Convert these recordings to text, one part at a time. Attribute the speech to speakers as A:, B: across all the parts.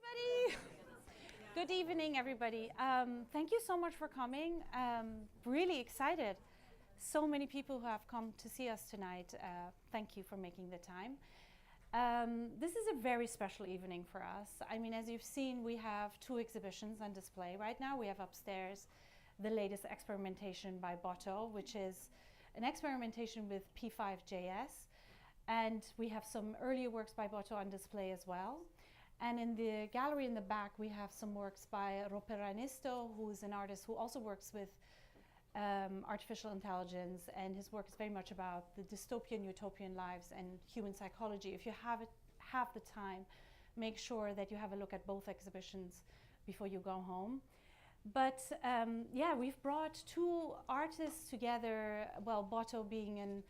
A: everybody. Good evening, everybody. Thank you so much for coming. Really excited. So many people who have come to see us tonight. Thank you for making the time. This is a very special evening for us. I mean, as you've seen, we have two exhibitions on display right now. We have upstairs the latest experimentation by BottoDAO, which is an experimentation with P5JS. And we have some earlier works by BottoDAO on display as well. And in the gallery in the back, we have some works by Roperanisto, who is an artist who also works with artificial intelligence, and his work is very much about the dystopian, utopian lives and human psychology. If you have the time, make sure that you have a look at both exhibitions before you go home. But yeah, we've brought two artists together, well, BottoDAO being an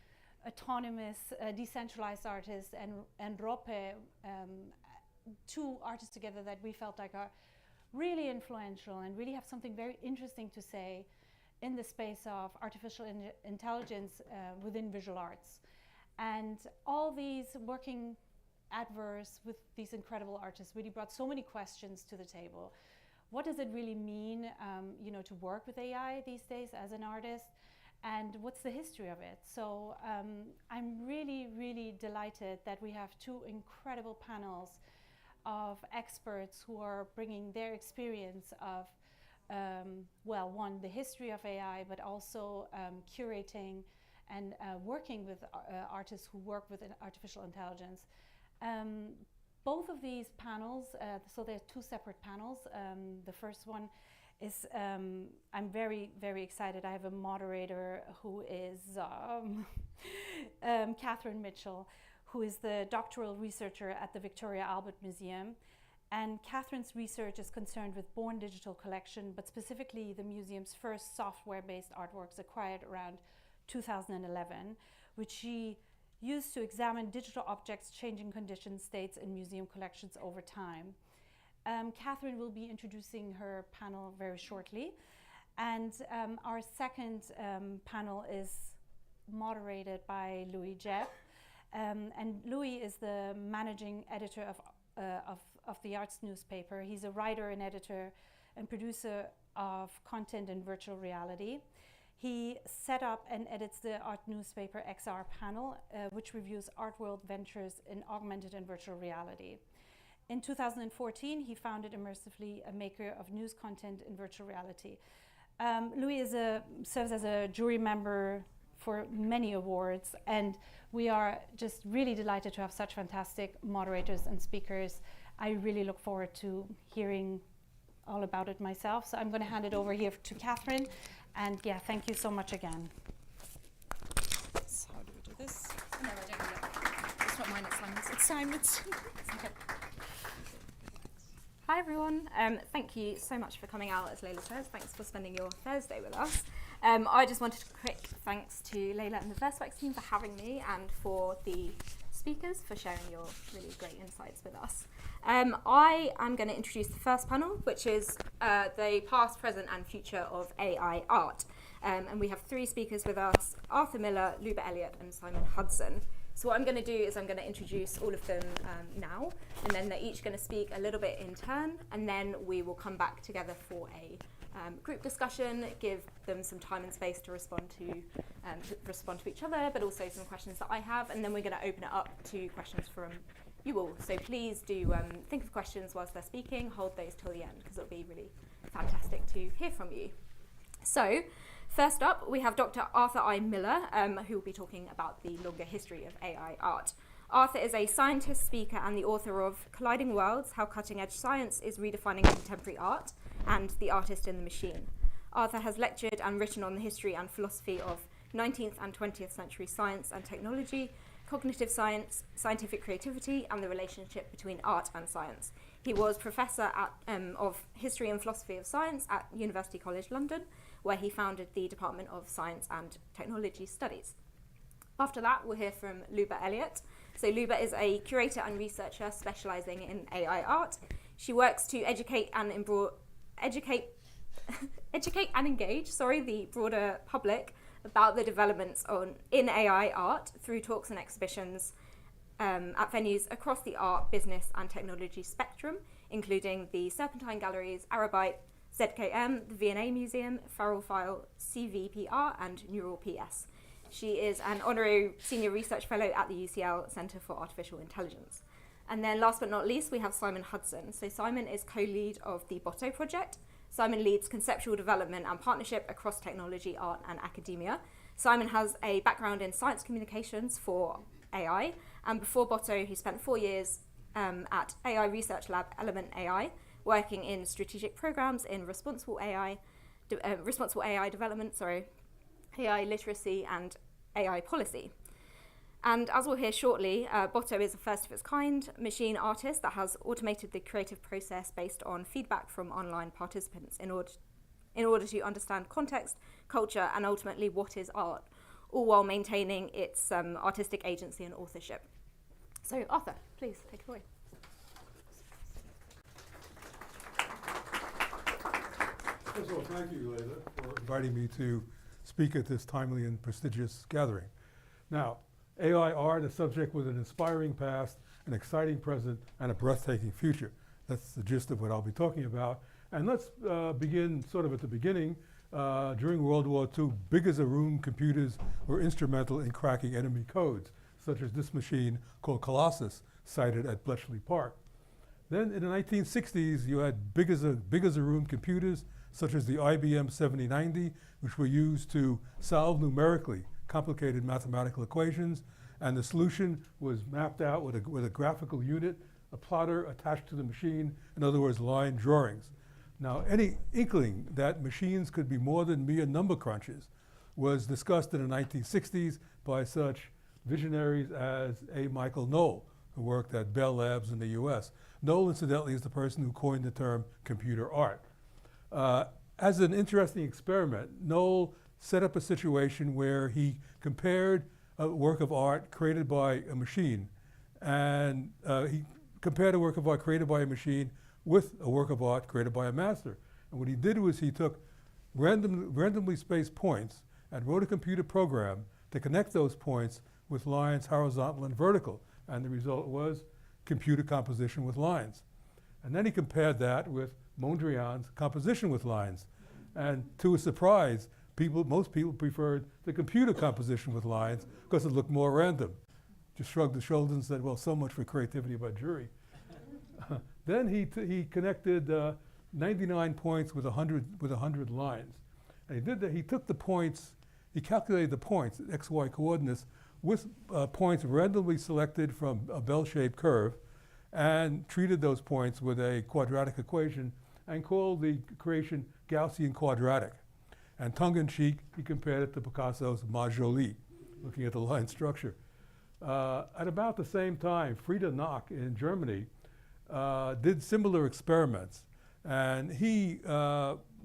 A: autonomous, decentralized artist, and Rope, two artists together that we felt like are really influential and really have something very interesting to say in the space of artificial intelligence within visual arts. And all these working at Verse with these incredible artists really brought so many questions to the table. What does it really mean, to work with AI these days as an artist? And what's the history of it? So I'm really, really delighted that we have two incredible panels of experts who are bringing their experience of, one, the history of AI, but also curating and working with artists who work with artificial intelligence. Both of these panels, so they're two separate panels. The first one is, I'm very, very excited. I have a moderator who is Katherine Mitchell, who is the doctoral researcher at the Victoria Albert Museum. And Katherine's research is concerned with Born Digital Collection, but specifically the museum's first software-based artworks acquired around 2011, which she used to examine digital objects' changing condition states in museum collections over time. Katherine will be introducing her panel very shortly. And our second panel is moderated by Louis Jeff. And Louis is the managing editor of the Arts newspaper. He's a writer and editor and producer of content in virtual reality. He set up and edits the art newspaper XR panel, which reviews art world ventures in augmented and virtual reality. In 2014, he founded Immersively, a maker of news content in virtual reality. Louis serves as a jury member for many awards, and we are just really delighted to have such fantastic moderators and speakers. I really look forward to hearing all about it myself. So I'm going to hand it over here to Katherine, and yeah, thank you so much again.
B: So how do we do this? No, I don't do that. It's not mine, it's Simon's. It's Simon's. Okay.
C: Hi everyone, thank you so much for coming out, as Layla says. Thanks for spending your Thursday with us. I just wanted a quick thanks to Layla and the VerseFX team for having me, and for the speakers for sharing your really great insights with us. I am going to introduce the first panel, which is the past, present and future of AI art. And we have three speakers with us: Arthur Miller, Luba Elliott and Simon Hudson. So what I'm going to do is I'm going to introduce all of them now, and then they're each going to speak a little bit in turn, and then we will come back together for a group discussion, give them some time and space to respond to each other, but also some questions that I have, and then we're going to open it up to questions from you all. So please do think of questions whilst they're speaking, hold those till the end, because it'll be really fantastic to hear from you. So first up, we have Dr. Arthur I. Miller, who will be talking about the longer history of AI art. Arthur is a scientist, speaker, and the author of Colliding Worlds: How Cutting-Edge Science is Redefining Contemporary Art, and The Artist in the Machine. Arthur has lectured and written on the history and philosophy of 19th and 20th century science and technology, cognitive science, scientific creativity, and the relationship between art and science. He was Professor of History and Philosophy of Science at University College London, where he founded the Department of Science and Technology Studies. After that, we'll hear from Luba Elliott. So Luba is a curator and researcher specialising in AI art. She works to educate and engage the broader public about the developments in AI art through talks and exhibitions, at venues across the art, business and technology spectrum, including the Serpentine Galleries, Arabite, ZKM, the V&A Museum, Feral File, CVPR and Neural PS. She is an honorary senior research fellow at the UCL Centre for Artificial Intelligence. And then last but not least, we have Simon Hudson. So Simon is co-lead of the BottoDAO project. Simon leads conceptual development and partnership across technology, art and academia. Simon has a background in science communications for AI, and before BottoDAO, he spent 4 years at AI research lab Element AI, working in strategic programs in responsible AI development, AI literacy and AI policy. And as we'll hear shortly, BottoDAO is a first of its kind machine artist that has automated the creative process based on feedback from online participants in order to understand context, culture, and ultimately what is art, all while maintaining its artistic agency and authorship. So Arthur, please take it away.
D: First of all, thank you, Layla, for inviting me to speak at this timely and prestigious gathering. Now, AI art, a subject with an inspiring past, an exciting present, and a breathtaking future. That's the gist of what I'll be talking about. And let's begin sort of at the beginning. During World War II, big-as-a-room computers were instrumental in cracking enemy codes, such as this machine called Colossus, sited at Bletchley Park. Then in the 1960s, you had big-as-a-room computers, such as the IBM 7090, which were used to solve numerically complicated mathematical equations, and the solution was mapped out with a graphical unit, a plotter attached to the machine, in other words, line drawings. Now, any inkling that machines could be more than mere number crunches was discussed in the 1960s by such visionaries as A. Michael Knoll, who worked at Bell Labs in the US. Knoll, incidentally, is the person who coined the term computer art. As an interesting experiment, Knoll set up a situation where he compared a work of art created by a machine, and he compared a work of art created by a machine with a work of art created by a master. And what he did was he took randomly spaced points and wrote a computer program to connect those points with lines horizontal and vertical, and the result was computer composition with lines. And then he compared that with Mondrian's composition with lines. And to his surprise, most people preferred the computer composition with lines because it looked more random. Just shrugged his shoulders and said, well, so much for creativity by jury. Then he connected 99 points with 100 lines. And he did that. He took the points, he calculated the points, XY coordinates, with points randomly selected from a bell-shaped curve, and treated those points with a quadratic equation and called the creation Gaussian quadratic. And tongue-in-cheek, he compared it to Picasso's Ma Jolie, looking at the line structure. At about the same time, Frieda Nack in Germany did similar experiments. And he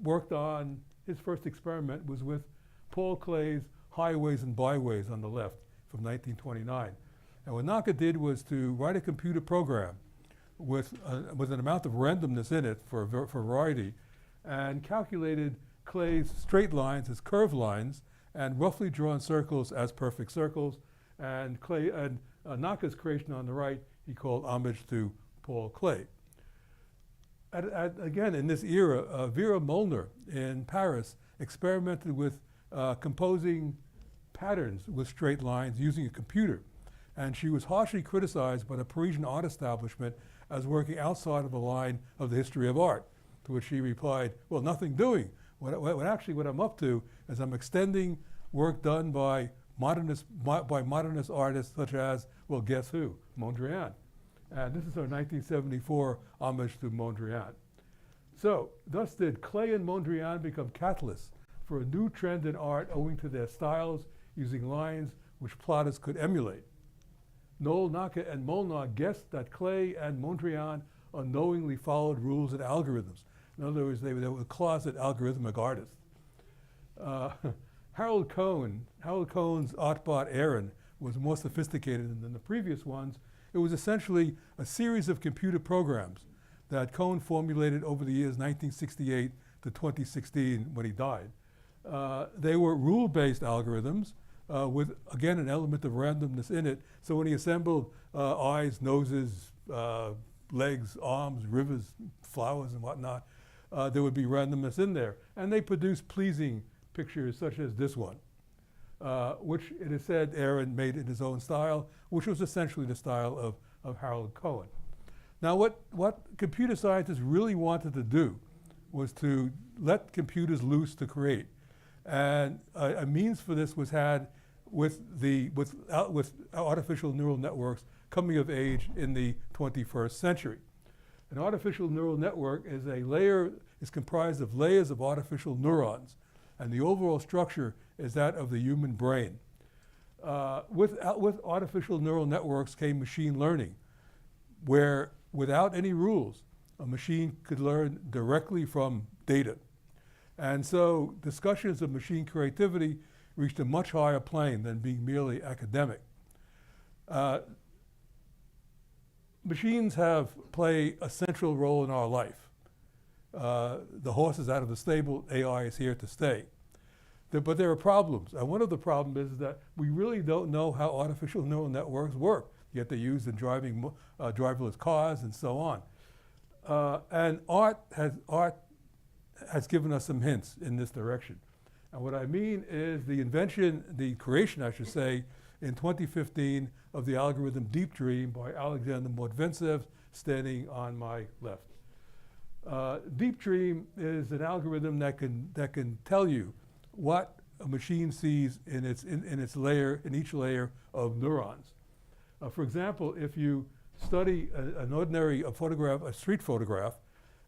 D: worked on, his first experiment was with Paul Klee's Highways and Byways on the left from 1929. And what Nack did was to write a computer program with an amount of randomness in it for variety, and calculated Klee's straight lines as curved lines and roughly drawn circles as perfect circles. And Nack's creation on the right, he called homage to Paul Klee. Again, in this era, Vera Molnar in Paris experimented with composing patterns with straight lines using a computer. And she was harshly criticized by the Parisian art establishment as working outside of the line of the history of art, to which she replied, well, nothing doing. What I'm up to is I'm extending work done by modernist artists such as, well, guess who? Mondrian. And this is our 1974 homage to Mondrian. So, thus did Klee and Mondrian become catalysts for a new trend in art owing to their styles using lines which plotters could emulate. Knoll, Nack, and Molnar guessed that Klee and Mondrian unknowingly followed rules and algorithms. In other words, they were closet algorithmic artists. Harold Cohn's Artbot Aaron was more sophisticated than the previous ones. It was essentially a series of computer programs that Cohn formulated over the years 1968 to 2016 when he died. They were rule-based algorithms with, again, an element of randomness in it. So when he assembled eyes, noses, legs, arms, rivers, flowers, and whatnot, there would be randomness in there. And they produced pleasing pictures such as this one, which it is said Aaron made in his own style, which was essentially the style of Harold Cohen. Now what computer scientists really wanted to do was to let computers loose to create. And a means for this was had with artificial neural networks coming of age in the 21st century. An artificial neural network is comprised of layers of artificial neurons, and the overall structure is that of the human brain. With artificial neural networks came machine learning, where without any rules, a machine could learn directly from data. And so discussions of machine creativity reached a much higher plane than being merely academic. Machines play a central role in our life. The horse is out of the stable, AI is here to stay. But there are problems, and one of the problems is that we really don't know how artificial neural networks work, yet they're used in driving driverless cars and so on. And art has given us some hints in this direction. And what I mean is the creation, I should say, in 2015 of the algorithm Deep Dream by Alexander Mordvintsev, standing on my left. Deep Dream is an algorithm that can tell you what a machine sees in each layer of neurons. For example, if you study a street photograph,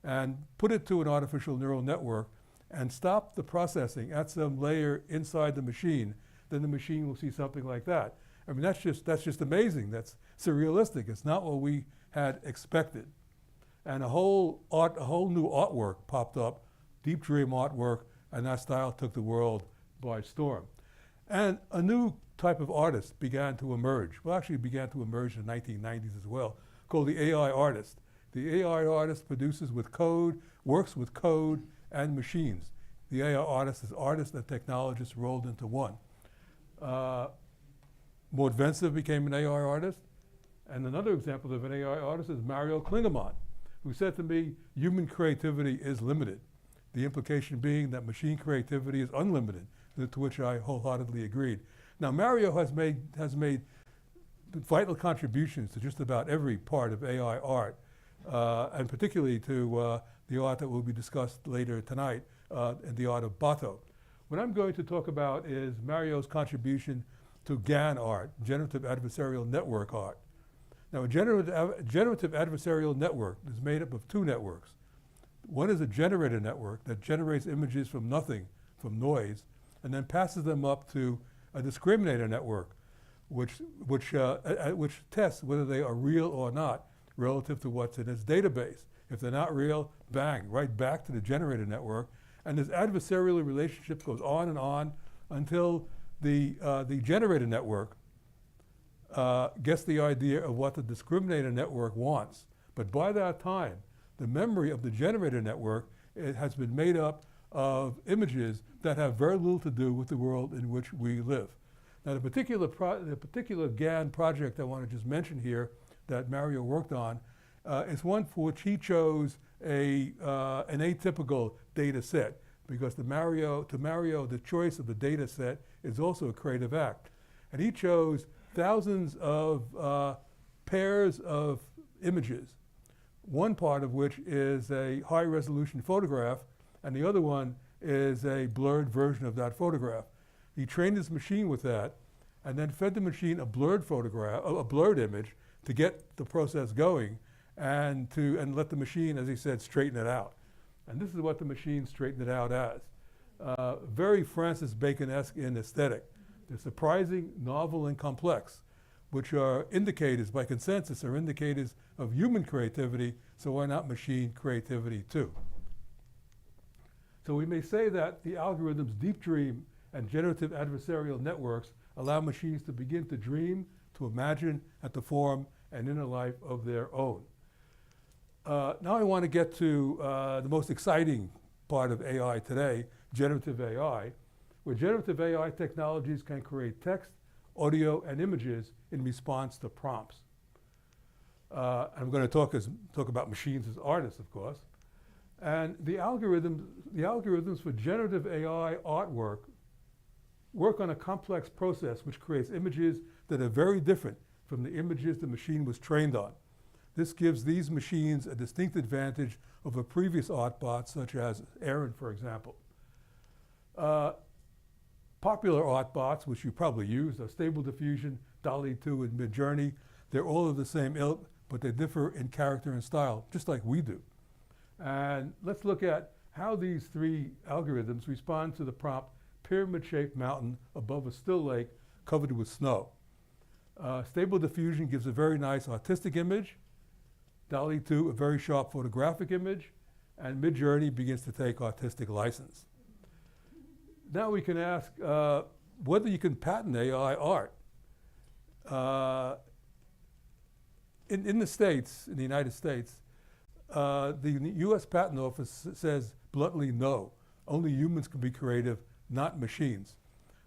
D: and put it to an artificial neural network and stop the processing at some layer inside the machine, then the machine will see something like that. I mean, that's just amazing. That's surrealistic. It's not what we had expected. And a whole new artwork popped up, Deep Dream artwork, and that style took the world by storm. And a new type of artist began to emerge. Well, actually it began to emerge in the 1990s as well, called the AI artist. The AI artist produces with code, works with code and machines. The AI artist is artist and technologist rolled into one. Mordvintsev became an AI artist, and another example of an AI artist is Mario Klingemann, who said to me, human creativity is limited. The implication being that machine creativity is unlimited, to which I wholeheartedly agreed. Now, Mario has made vital contributions to just about every part of AI art, and particularly to the art that will be discussed later tonight, and the art of BottoDAO. What I'm going to talk about is Mario's contribution to GAN art, generative adversarial network art. Now, a generative adversarial network is made up of two networks. One is a generator network that generates images from nothing, from noise, and then passes them up to a discriminator network, which tests whether they are real or not relative to what's in its database. If they're not real, bang, right back to the generator network. And this adversarial relationship goes on and on until the generator network gets the idea of what the discriminator network wants. But by that time, the memory of the generator network has been made up of images that have very little to do with the world in which we live. Now, the particular GAN project I want to just mention here that Mario worked on is one for which he chose an atypical data set, because to Mario, the choice of the data set is also a creative act. And he chose thousands of pairs of images, one part of which is a high-resolution photograph, and the other one is a blurred version of that photograph. He trained his machine with that, and then fed the machine a blurred photograph, a blurred image, to get the process going, and let the machine, as he said, straighten it out. And this is what the machine straightened it out as. Very Francis Bacon-esque in aesthetic. They're surprising, novel, and complex, which are indicators, by consensus, are indicators of human creativity, so why not machine creativity too? So we may say that the algorithms Deep Dream and generative adversarial networks allow machines to begin to dream, to imagine, and to form an inner life of their own. Now I want to get to the most exciting part of AI today, generative AI, where generative AI technologies can create text, audio, and images in response to prompts. I'm going to talk about machines as artists, of course. And the algorithms for generative AI artwork work on a complex process which creates images that are very different from the images the machine was trained on. This gives these machines a distinct advantage over previous art bots, such as Aaron, for example. Popular art bots, which you probably use, are Stable Diffusion, DALL-E 2, and Midjourney. They're all of the same ilk, but they differ in character and style, just like we do. And let's look at how these three algorithms respond to the prompt, pyramid-shaped mountain above a still lake covered with snow. Stable Diffusion gives a very nice artistic image. DALL-E 2, a very sharp photographic image. And Midjourney begins to take artistic license. Now we can ask whether you can patent AI art. In the States, in the United States, the US Patent Office says bluntly no. Only humans can be creative, not machines.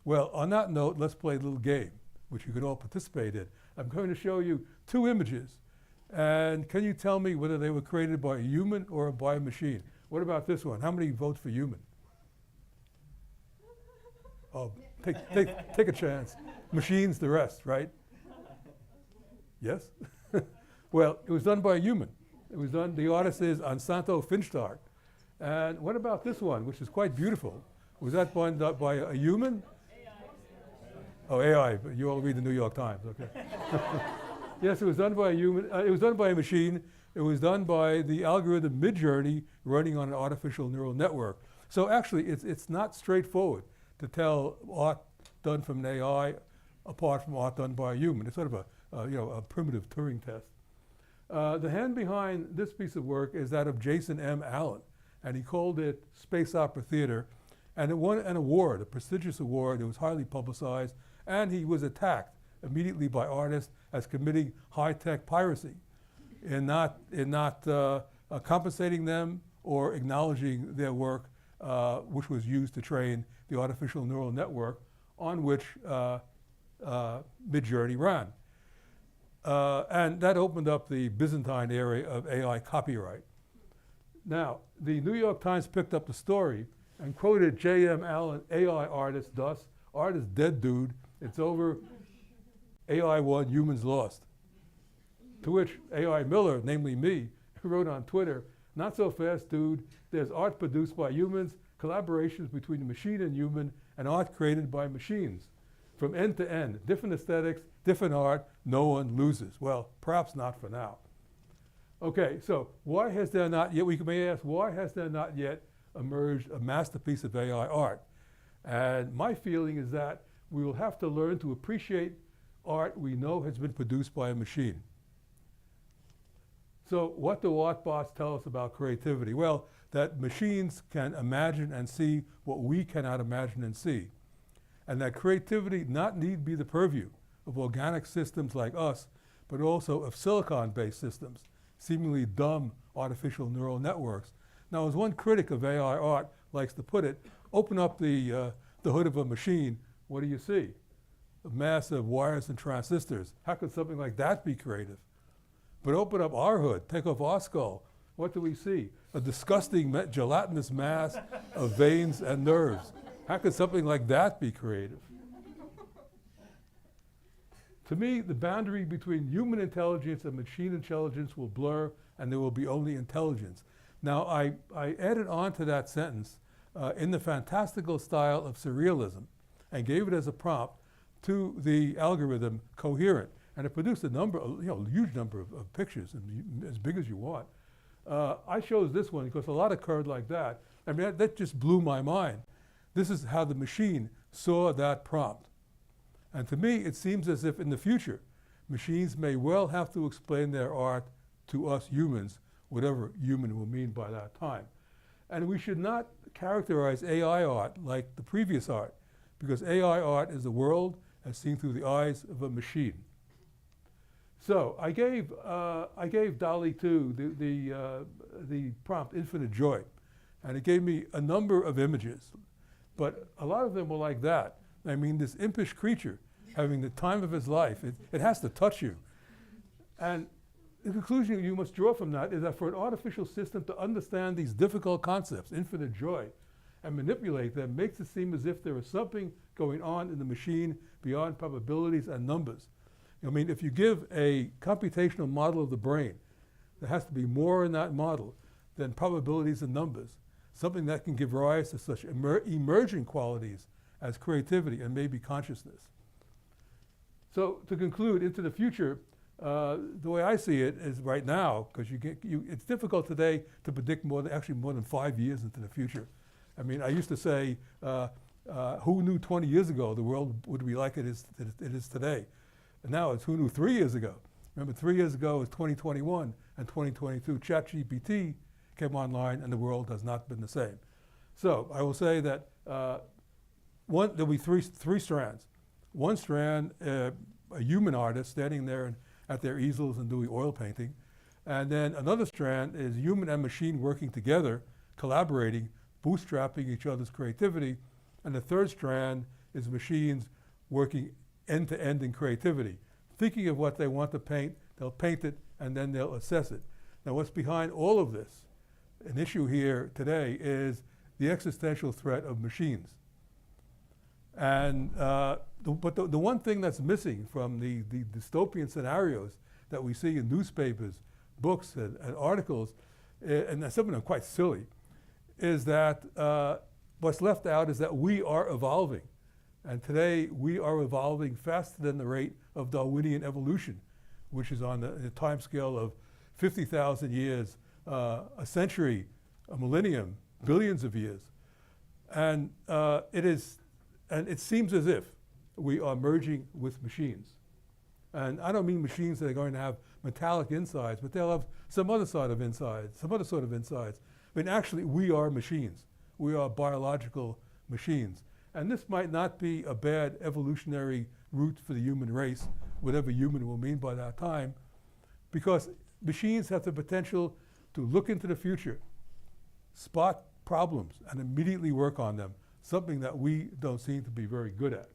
D: Well, on that note, let's play a little game, which you can all participate in. I'm going to show you two images. And can you tell me whether they were created by a human or by a machine? What about this one? How many votes for human? Oh, take a chance. Machines, the rest, right? Yes? Well, it was done by a human. It was done, the artist is Ansanto Finchtark. And what about this one, which is quite beautiful? Was that done by a human? AI. Oh, AI, but you all read the New York Times, okay. Yes, it was done by a human, it was done by a machine. It was done by the algorithm Midjourney running on an artificial neural network. So actually, it's not straightforward to tell art done from an AI apart from art done by a human. It's sort of a primitive Turing test. The hand behind this piece of work is that of Jason M. Allen, and he called it Space Opera Theater, and it won an award, a prestigious award. It was highly publicized, and he was attacked immediately by artists as committing high-tech piracy in not compensating them or acknowledging their work, which was used to train the artificial neural network on which Midjourney ran. And that opened up the Byzantine era of AI copyright. Now, the New York Times picked up the story and quoted J.M. Allen, AI artist, thus, art is dead, dude. It's over. AI won, humans lost. To which AI Miller, namely me, wrote on Twitter, not so fast, dude. There's art produced by humans, collaborations between the machine and human, and art created by machines. From end to end, different aesthetics, different art, no one loses. Well, perhaps not for now. Okay, so why has there not yet, we may ask, why has there not yet emerged a masterpiece of AI art? And my feeling is that we will have to learn to appreciate art we know has been produced by a machine. So what do art bots tell us about creativity? Well, that machines can imagine and see what we cannot imagine and see. And that creativity not need be the purview of organic systems like us, but also of silicon-based systems, seemingly dumb artificial neural networks. Now, as one critic of AI art likes to put it, open up the hood of a machine, what do you see? A mass of wires and transistors. How could something like that be creative? But open up our hood, take off our skull. What do we see? A disgusting gelatinous mass of veins and nerves. How could something like that be creative? To me, the boundary between human intelligence and machine intelligence will blur, and there will be only intelligence. Now, I added on to that sentence in the fantastical style of surrealism and gave it as a prompt to the algorithm Coherent. And it produced a number, huge number of pictures, and as big as you want. I chose this one because a lot occurred like that. I mean, that just blew my mind. This is how the machine saw that prompt. And to me, it seems as if in the future, machines may well have to explain their art to us humans, whatever human will mean by that time. And we should not characterize AI art like the previous art, because AI art is the world as seen through the eyes of a machine. So I gave DALL-E 2 the prompt Infinite Joy, and it gave me a number of images. but a lot of them were like that. I mean, this impish creature having the time of his life, it has to touch you. And the conclusion you must draw from that is that for an artificial system to understand these difficult concepts, infinite joy, and manipulate them, makes it seem as if there is something going on in the machine beyond probabilities and numbers. I mean, if you give a computational model of the brain, there has to be more in that model than probabilities and numbers, something that can give rise to such emerging qualities as creativity and maybe consciousness. So to conclude, into the future, the way I see it is right now, because it's difficult today to predict more than 5 years into the future. I mean, I used to say, who knew 20 years ago the world would be like it is today? And now it's who knew 3 years ago. Remember, 3 years ago was 2021 and 2022. ChatGPT came online and the world has not been the same. So I will say that there'll be three strands. One strand, a human artist standing there at their easels and doing oil painting. And then another strand is human and machine working together, collaborating, bootstrapping each other's creativity. And the third strand is machines working end-to-end in creativity. Thinking of what they want to paint, they'll paint it, and then they'll assess it. Now what's behind all of this, an issue here today, is the existential threat of machines. And but the one thing that's missing from the dystopian scenarios that we see in newspapers, books, and articles, and some of them quite silly, is that what's left out is that we are evolving. And today we are evolving faster than the rate of Darwinian evolution, which is on the time scale of 50,000 years, a century, a millennium, billions of years. And it seems as if we are merging with machines. And I don't mean machines that are going to have metallic insides, but they'll have some other sort of insides. I mean, actually, we are machines. We are biological machines. And this might not be a bad evolutionary route for the human race, whatever human will mean by that time, because machines have the potential to look into the future, spot problems, and immediately work on them, something that we don't seem to be very good at.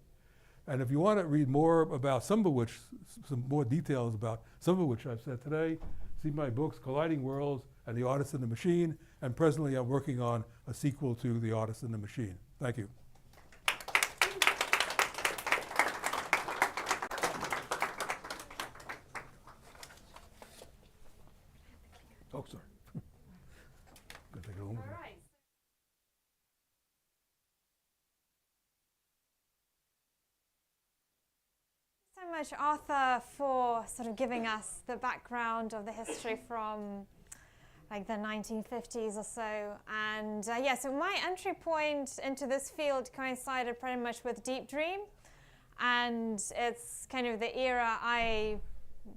D: And if you want to read more about some more details about some of which I've said today, see my books, Colliding Worlds and The Artist and the Machine, and presently I'm working on a sequel to The Artist and the Machine. Thank you. Oh, sorry. Gonna take it home with me.
A: All right.
B: So much, Arthur, for sort of giving us the background of the history from like the 1950s or so. And yeah, so my entry point into this field coincided pretty much with Deep Dream. And it's kind of the era I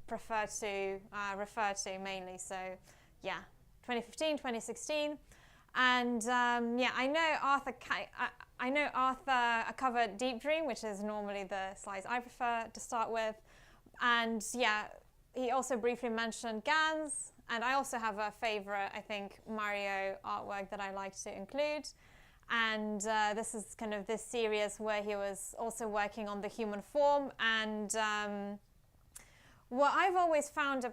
B: prefer to refer to mainly. So yeah, 2015, 2016. And yeah, I know Arthur covered Deep Dream, which is normally the slides I prefer to start with. And yeah, he also briefly mentioned GANs. And I also have a favorite, I think, Mario artwork that I like to include. And this is kind of this series where he was also working on the human form. And what I've always found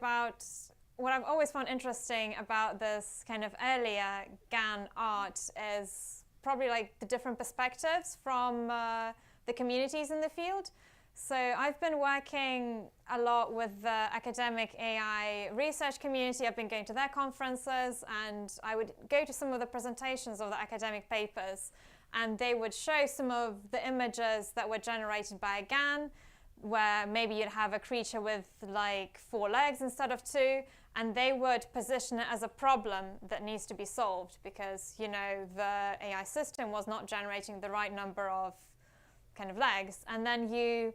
B: interesting about this kind of earlier GAN art is probably like the different perspectives from the communities in the field. So I've been working a lot with the academic AI research community. I've been going to their conferences, and I would go to some of the presentations of the academic papers, and they would show some of the images that were generated by a GAN, where maybe you'd have a creature with like 4 legs instead of 2, and they would position it as a problem that needs to be solved because, you know, the AI system was not generating the right number of kind of legs. And then you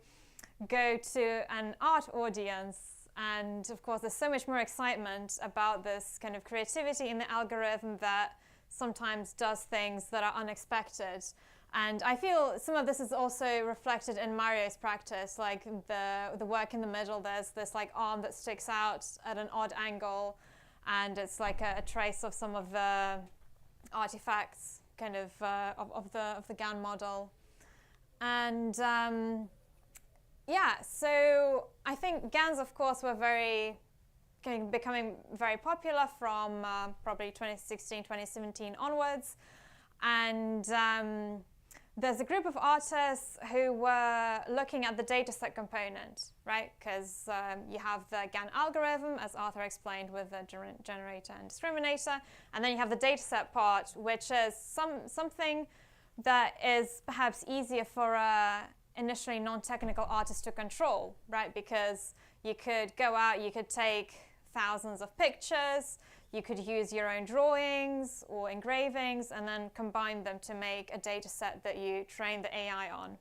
B: go to an art audience, and of course there's so much more excitement about this kind of creativity in the algorithm that sometimes does things that are unexpected. And I feel some of this is also reflected in Mario's practice, like the work in the middle. There's this like arm that sticks out at an odd angle, and it's like a trace of some of the artifacts kind of the GAN model. And yeah, so I think GANs, of course, were becoming very popular from probably 2016, 2017 onwards. And there's a group of artists who were looking at the dataset component, right? Because you have the GAN algorithm, as Arthur explained, with the generator and discriminator. And then you have the dataset part, which is something that is perhaps easier for a initially non-technical artist to control, right? Because you could go out, you could take thousands of pictures, you could use your own drawings or engravings and then combine them to make a data set that you train the AI on.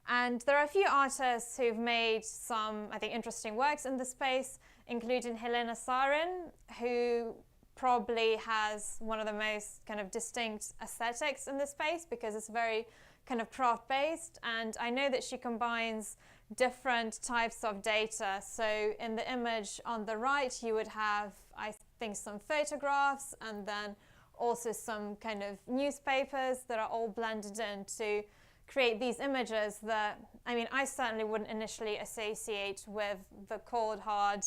B: And there are a few artists who've made some, I think, interesting works in this space, including Helena Sarin, who probably has one of the most kind of distinct aesthetics in this space because it's very kind of craft-based. And I know that she combines different types of data. So in the image on the right, you would have, I think, some photographs and then also some kind of newspapers that are all blended in to create these images that, I mean, I certainly wouldn't initially associate with the cold, hard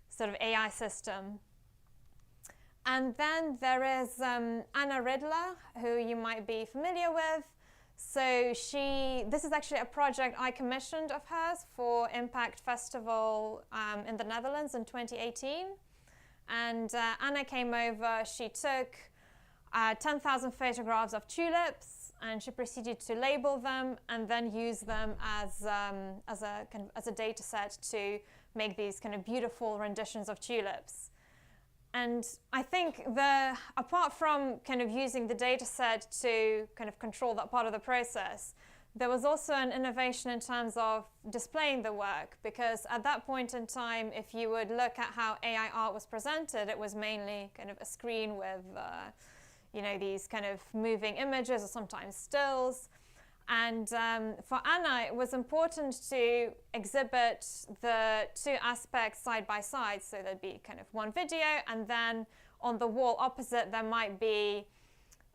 B: sort of AI system. And then there is Anna Ridler, who you might be familiar with. So this is actually a project I commissioned of hers for Impact Festival in the Netherlands in 2018. And Anna came over, she took 10,000 photographs of tulips and she proceeded to label them and then use them as a data set to make these kind of beautiful renditions of tulips. And I think apart from kind of using the data set to kind of control that part of the process, there was also an innovation in terms of displaying the work, because at that point in time, if you would look at how AI art was presented, it was mainly kind of a screen with, these kind of moving images or sometimes stills. And for Anna, it was important to exhibit the two aspects side by side. So there'd be kind of one video, and then on the wall opposite, there might be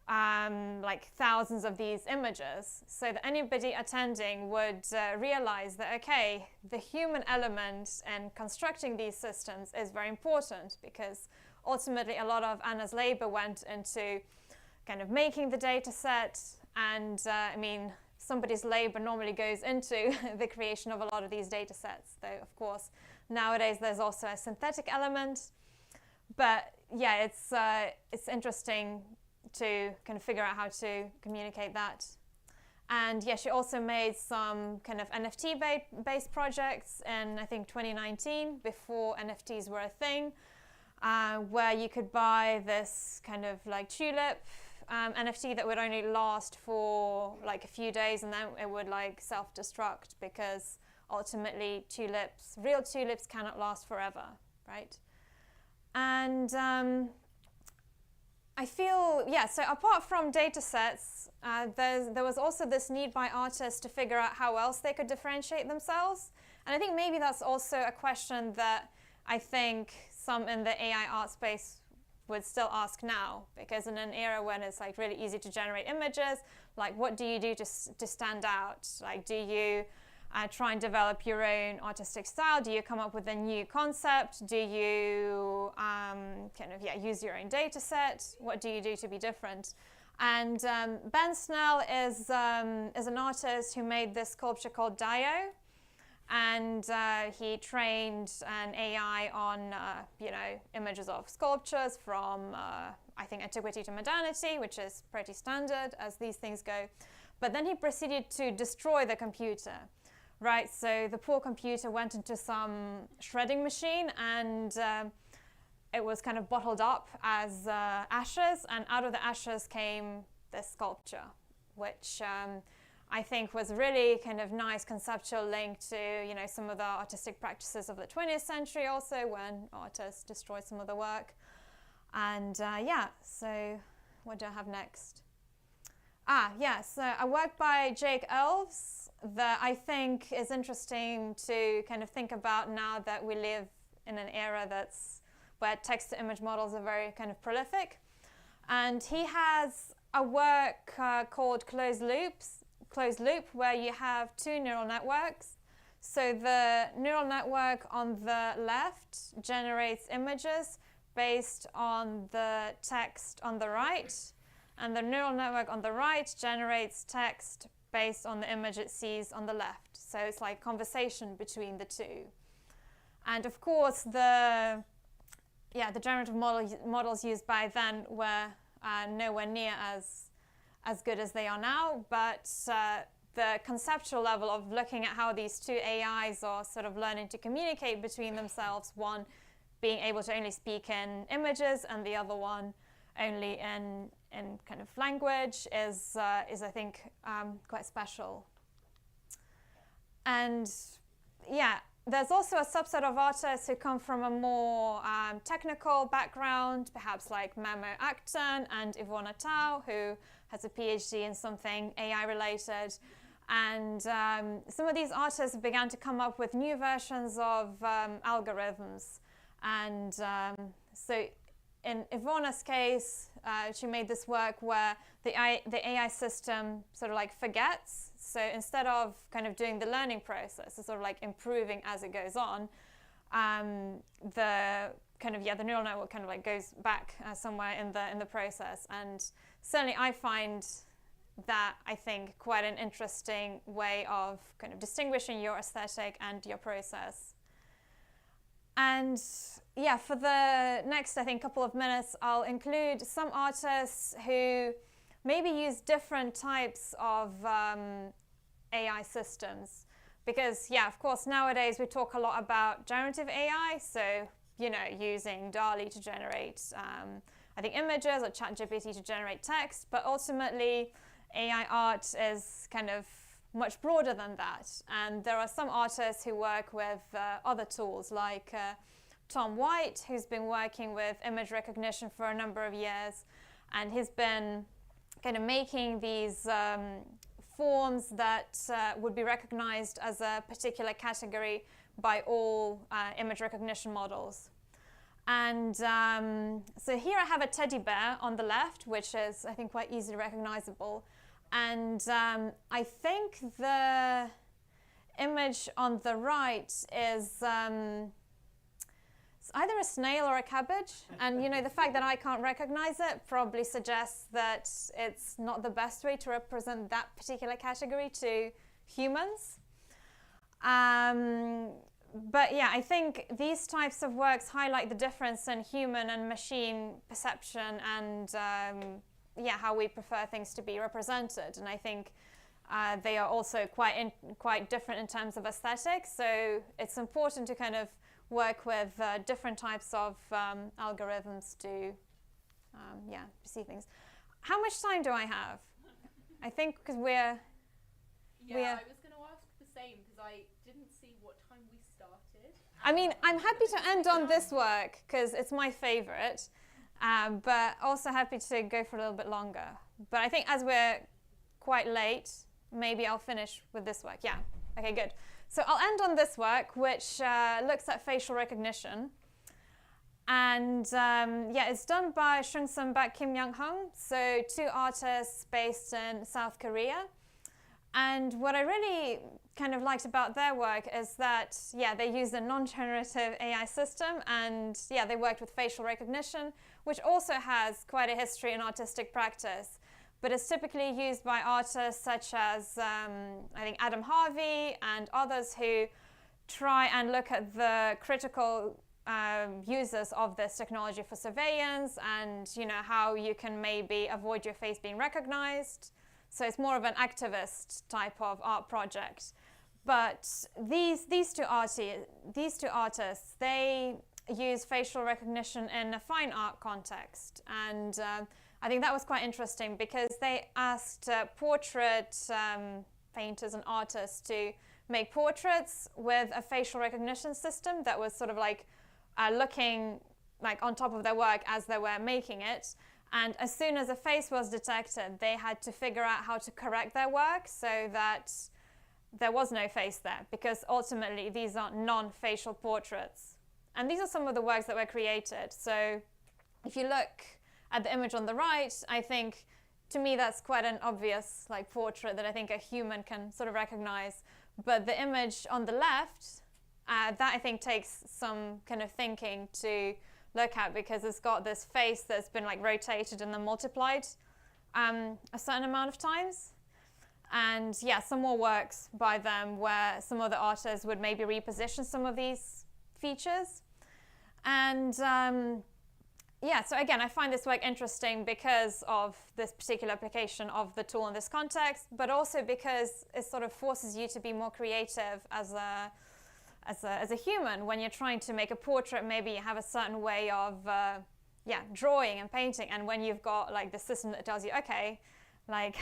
B: like thousands of these images, so that anybody attending would realize that, okay, the human element in constructing these systems is very important, because ultimately a lot of Anna's labor went into kind of making the data set. And I mean, somebody's labor normally goes into the creation of a lot of these data sets, though of course nowadays there's also a synthetic element. But yeah, it's interesting to kind of figure out how to communicate that. And yeah, she also made some kind of NFT-based projects in, I think, 2019, before NFTs were a thing, where you could buy this kind of like tulip NFT that would only last for like a few days, and then it would like self-destruct, because ultimately real tulips cannot last forever, right? And I feel, yeah, so apart from data sets, there was also this need by artists to figure out how else they could differentiate themselves. And I think maybe that's also a question that I think some in the AI art space would still ask now, because in an era when it's like really easy to generate images, like what do you do to stand out? Like, do you try and develop your own artistic style? Do you come up with a new concept? Do you use your own data set? What do you do to be different? And Ben Snell is an artist who made this sculpture called BottoDAO. And he trained an AI on, images of sculptures from, I think, antiquity to modernity, which is pretty standard as these things go. But then he proceeded to destroy the computer, right? So the poor computer went into some shredding machine, and it was kind of bottled up as ashes, and out of the ashes came this sculpture, which I think was really kind of nice conceptual link to, some of the artistic practices of the 20th century also, when artists destroyed some of the work. And so what do I have next? So a work by Jake Elves that I think is interesting to kind of think about now that we live in an era where text-to-image models are very kind of prolific. And he has a work called closed loop, where you have two neural networks. So the neural network on the left generates images based on the text on the right, and the neural network on the right generates text based on the image it sees on the left. So it's like conversation between the two. And of course, the generative models used by then were nowhere near as good as they are now, but the conceptual level of looking at how these two AIs are sort of learning to communicate between themselves, one being able to only speak in images and the other one only in kind of language, is I think quite special. And yeah, there's also a subset of artists who come from a more technical background, perhaps like Memo Acton and Ivona Tao, who has a PhD in something AI related. And some of these artists began to come up with new versions of algorithms. And so in Ivona's case, she made this work where the AI system sort of like forgets. So instead of kind of doing the learning process, it's sort of like improving as it goes on, the neural network kind of like goes back somewhere in the process. And certainly I find that, I think, quite an interesting way of kind of distinguishing your aesthetic and your process. And yeah, for the next, I think, couple of minutes, I'll include some artists who maybe use different types of AI systems. Because, yeah, of course, nowadays we talk a lot about generative AI, so, you know, using DALL-E to generate, I think, images, or ChatGPT to generate text, but ultimately, AI art is kind of much broader than that. And there are some artists who work with other tools, like Tom White, who's been working with image recognition for a number of years, and he's been kind of making these forms that would be recognized as a particular category by all image recognition models. And so here I have a teddy bear on the left, which is, I think, quite easily recognizable. And I think the image on the right is it's either a snail or a cabbage. And you know, the fact that I can't recognize it probably suggests that it's not the best way to represent that particular category to humans. But yeah, I think these types of works highlight the difference in human and machine perception and how we prefer things to be represented. And I think they are also quite different in terms of aesthetics. So it's important to kind of work with different types of algorithms to see things. How much time do I have? I think because we're...
E: Yeah, I was going to ask the same because I didn't see what time we started.
B: I mean, I'm happy to end on this work because it's my favorite, but also happy to go for a little bit longer. But I think as we're quite late, maybe I'll finish with this work. Yeah, okay, good. So I'll end on this work, which looks at facial recognition. And it's done by Seung-Sum Bak, Kim Young-hung, so two artists based in South Korea. And what I really kind of liked about their work is that, they used a non-generative AI system, and they worked with facial recognition, which also has quite a history in artistic practice. But it's typically used by artists such as, I think, Adam Harvey and others who try and look at the critical uses of this technology for surveillance and, you know, how you can maybe avoid your face being recognized. So it's more of an activist type of art project. But these two artists, they use facial recognition in a fine art context. And I think that was quite interesting because they asked portrait painters and artists to make portraits with a facial recognition system that was sort of like looking like on top of their work as they were making it. And as soon as a face was detected, they had to figure out how to correct their work so that there was no face there, because ultimately these are non-facial portraits. And these are some of the works that were created. So if you look at the image on the right, I think to me, that's quite an obvious like portrait that I think a human can sort of recognize. But the image on the left, that I think takes some kind of thinking to look at, because it's got this face that's been like rotated and then multiplied a certain amount of times. And yeah, some more works by them where some other artists would maybe reposition some of these features. And yeah, so again, I find this work interesting because of this particular application of the tool in this context, but also because it sort of forces you to be more creative as a human. When you're trying to make a portrait, maybe you have a certain way of drawing and painting, and when you've got like the system that tells you, okay, like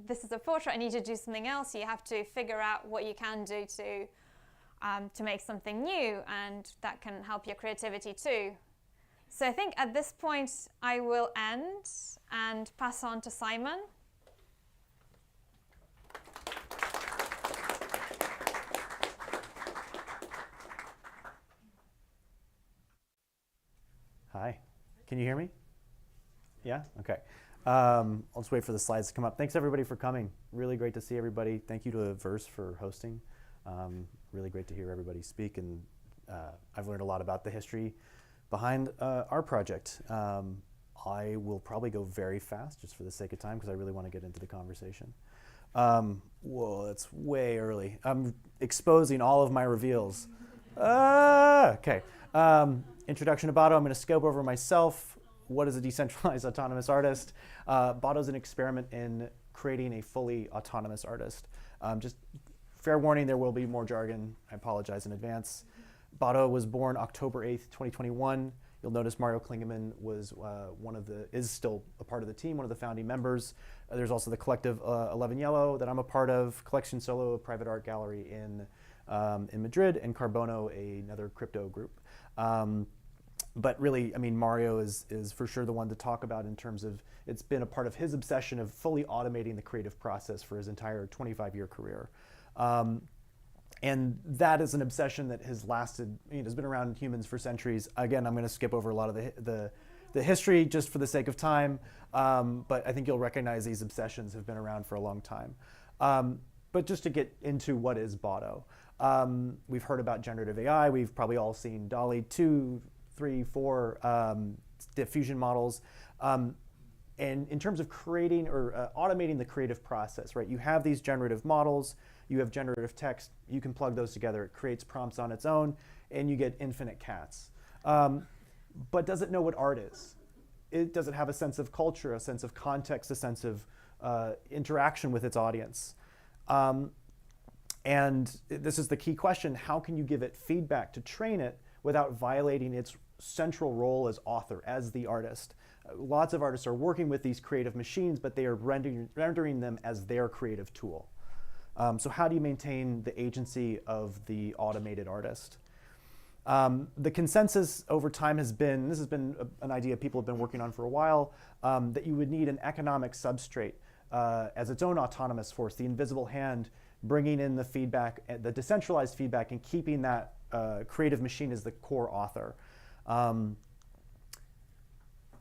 B: this is a portrait, I need to do something else, you have to figure out what you can do to make something new, and that can help your creativity too. So I think at this point I will end and pass on to Simon.
F: Hi, can you hear me? Yeah, okay. I'll just wait for the slides to come up. Thanks everybody for coming. Really great to see everybody. Thank you to Verse for hosting. Really great to hear everybody speak, and I've learned a lot about the history behind our project. I will probably go very fast just for the sake of time because I really want to get into the conversation. Whoa, that's way early. I'm exposing all of my reveals. Okay. Introduction to BottoDAO. I'm going to scope over myself. What is a decentralized autonomous artist? BottoDAO is an experiment in creating a fully autonomous artist. Just fair warning, there will be more jargon. I apologize in advance. BottoDAO was born October 8th, 2021. You'll notice Mario Klingemann was is still a part of the team, one of the founding members. There's also the collective 11 Yellow that I'm a part of, Collection Solo, a private art gallery in Madrid, and Carbono, another crypto group. But really, I mean, Mario is for sure the one to talk about in terms of, it's been a part of his obsession of fully automating the creative process for his entire 25-year career. And that is an obsession that has lasted, has been around humans for centuries. Again, I'm going to skip over a lot of the history just for the sake of time, but I think you'll recognize these obsessions have been around for a long time. But just to get into what is BottoDAO. We've heard about generative AI. We've probably all seen DALL-E 2, 3, 4 diffusion models. And in terms of creating or automating the creative process, right? You have these generative models, you have generative text, you can plug those together, it creates prompts on its own, and you get infinite cats. But does it know what art is? Does it have a sense of culture, a sense of context, a sense of interaction with its audience? And this is the key question, how can you give it feedback to train it without violating its central role as author, as the artist? Lots of artists are working with these creative machines, but they are rendering them as their creative tool. So how do you maintain the agency of the automated artist? The consensus over time has been, this has been an idea people have been working on for a while, that you would need an economic substrate as its own autonomous force, the invisible hand, bringing in the feedback, the decentralized feedback, and keeping that creative machine as the core author.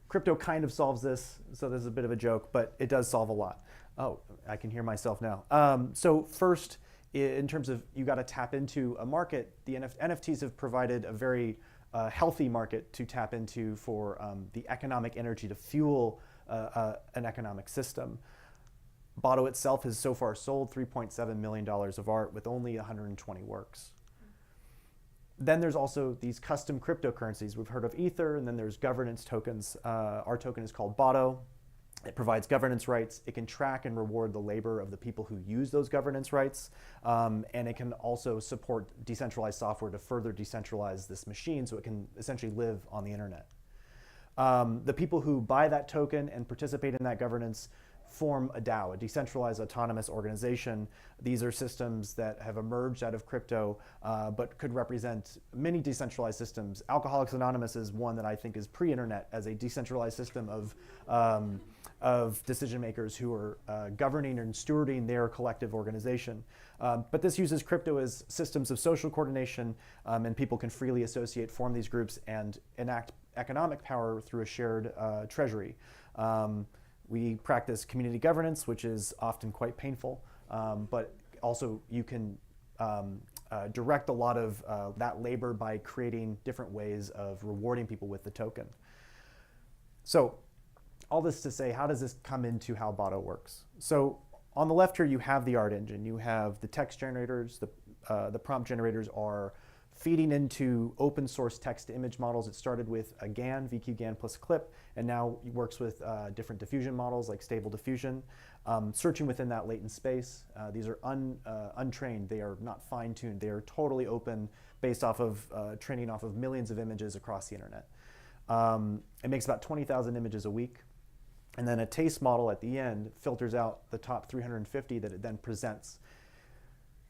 F: Crypto kind of solves this, so this is a bit of a joke, but it does solve a lot. Oh, I can hear myself now. So first, in terms of you got to tap into a market, the NFTs have provided a very healthy market to tap into for the economic energy to fuel an economic system. BottoDAO itself has so far sold $3.7 million of art with only 120 works. Then there's also these custom cryptocurrencies. We've heard of Ether, and then there's governance tokens. Our token is called BottoDAO. It provides governance rights. It can track and reward the labor of the people who use those governance rights. And it can also support decentralized software to further decentralize this machine so it can essentially live on the internet. The people who buy that token and participate in that governance form a DAO, a decentralized autonomous organization. These are systems that have emerged out of crypto, but could represent many decentralized systems. Alcoholics Anonymous is one that I think is pre-internet as a decentralized system of decision makers who are governing and stewarding their collective organization. But this uses crypto as systems of social coordination, and people can freely associate, form these groups, and enact economic power through a shared treasury. We practice community governance, which is often quite painful, but also you can direct a lot of that labor by creating different ways of rewarding people with the token. So all this to say, how does this come into how BottoDAO works? So on the left here, you have the art engine. You have the text generators. The prompt generators are feeding into open source text to image models. It started with a GAN, VQ-GAN plus clip, and now it works with different diffusion models like stable diffusion, searching within that latent space. These are untrained. They are not fine-tuned. They are totally open based off of training off of millions of images across the internet. It makes about 20,000 images a week. And then a Taex model at the end filters out the top 350 that it then presents.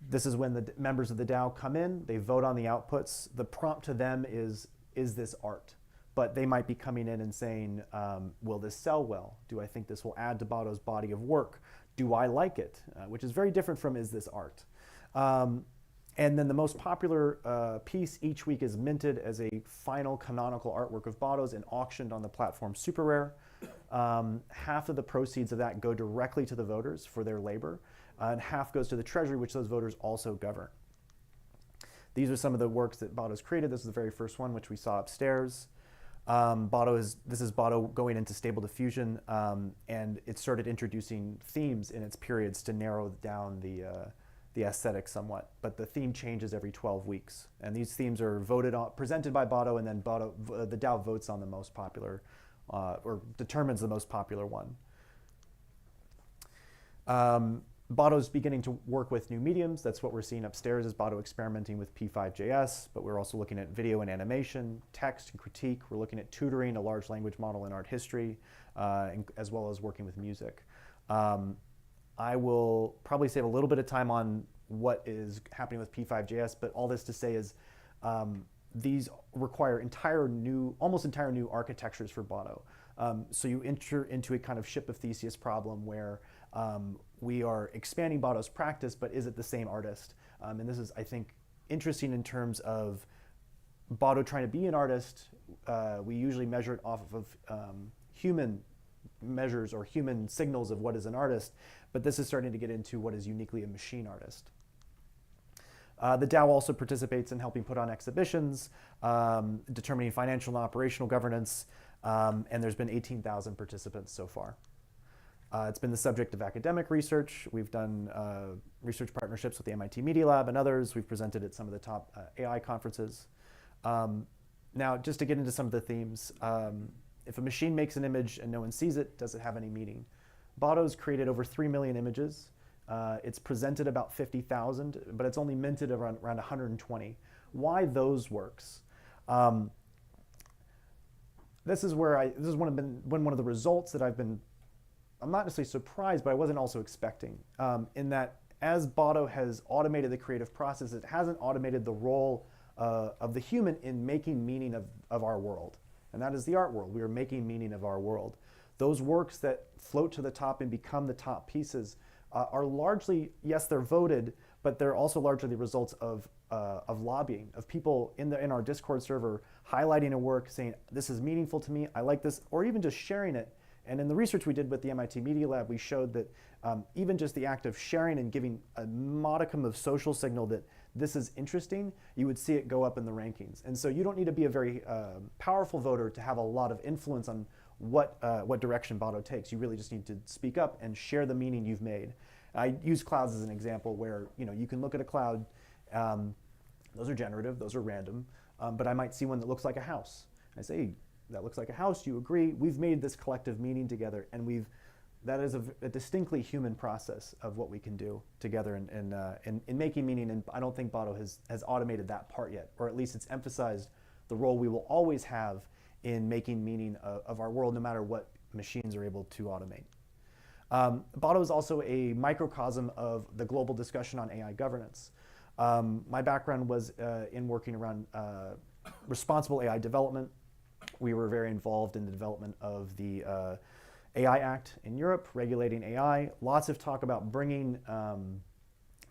F: This is when the members of the DAO come in, they vote on the outputs. The prompt to them is this art? But they might be coming in and saying, will this sell well? Do I think this will add to BottoDAO's body of work? Do I like it? Which is very different from, is this art? And then the most popular piece each week is minted as a final canonical artwork of BottoDAO's and auctioned on the platform Super Rare. Half of the proceeds of that go directly to the voters for their labor, and half goes to the treasury, which those voters also govern. These are some of the works that BottoDAO's created. This is the very first one, which we saw upstairs. This is BottoDAO going into stable diffusion, and it started introducing themes in its periods to narrow down the aesthetic somewhat. But the theme changes every 12 weeks, and these themes are voted on, presented by BottoDAO, and then the DAO votes on the most popular, or determines the most popular one. BottoDAO's beginning to work with new mediums. That's what we're seeing upstairs is BottoDAO experimenting with P5.js, but we're also looking at video and animation, text and critique. We're looking at tutoring, a large language model in art history, as well as working with music. I will probably save a little bit of time on what is happening with P5.js, but all this to say is these require almost entire new architectures for BottoDAO. So you enter into a kind of ship of Theseus problem where we are expanding BottoDAO's practice, but is it the same artist? And this is, I think, interesting in terms of BottoDAO trying to be an artist. We usually measure it off of human measures or human signals of what is an artist, but this is starting to get into what is uniquely a machine artist. The DAO also participates in helping put on exhibitions, determining financial and operational governance, and there's been 18,000 participants so far. It's been the subject of academic research. We've done research partnerships with the MIT Media Lab and others. We've presented at some of the top AI conferences. Now, just to get into some of the themes, if a machine makes an image and no one sees it, does it have any meaning? BottoDAO's created over 3 million images. It's presented about 50,000, but it's only minted around 120. Why those works? This is one of the results that I'm not necessarily surprised, but I wasn't also expecting, in that as BottoDAO has automated the creative process, it hasn't automated the role of the human in making meaning of our world. And that is the art world. We are making meaning of our world. Those works that float to the top and become the top pieces are largely, yes, they're voted, but they're also largely the results of lobbying, of people in our Discord server highlighting a work, saying, this is meaningful to me, I like this, or even just sharing it. And in the research we did with the MIT Media Lab, we showed that even just the act of sharing and giving a modicum of social signal that this is interesting, you would see it go up in the rankings. And so you don't need to be a very powerful voter to have a lot of influence on what direction BottoDAO takes. You really just need to speak up and share the meaning you've made. I use clouds as an example where you can look at a cloud, those are generative, those are random, but I might see one that looks like a house. I say, that looks like a house, you agree, we've made this collective meaning together, and that is a distinctly human process of what we can do together in making meaning, and I don't think BottoDAO has automated that part yet, or at least it's emphasized the role we will always have in making meaning of our world, no matter what machines are able to automate. BottoDAO is also a microcosm of the global discussion on AI governance. My background was in working around responsible AI development. We were very involved in the development of the AI Act in Europe, regulating AI. Lots of talk about bringing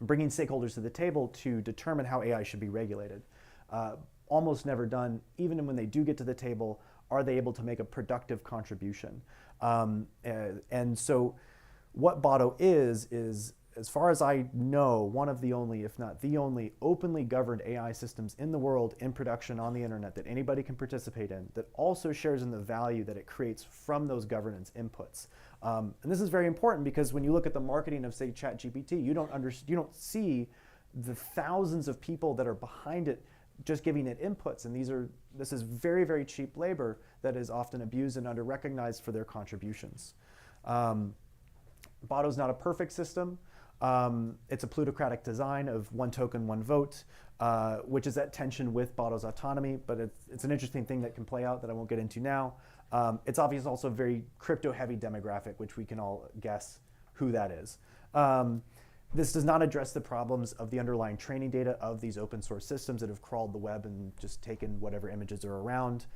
F: stakeholders to the table to determine how AI should be regulated. Almost never done. Even when they do get to the table, are they able to make a productive contribution? And so what BottoDAO is, as far as I know, one of the only, if not the only, openly governed AI systems in the world in production on the internet that anybody can participate in, that also shares in the value that it creates from those governance inputs. And this is very important because when you look at the marketing of, say, ChatGPT, you don't see the thousands of people that are behind it just giving it inputs. And this is very, very cheap labor that is often abused and under-recognized for their contributions. BottoDAO's not a perfect system. It's a plutocratic design of one token, one vote, which is at tension with BottoDAO's autonomy, but it's an interesting thing that can play out that I won't get into now. It's obviously also a very crypto-heavy demographic, which we can all guess who that is. This does not address the problems of the underlying training data of these open source systems that have crawled the web and just taken whatever images are around.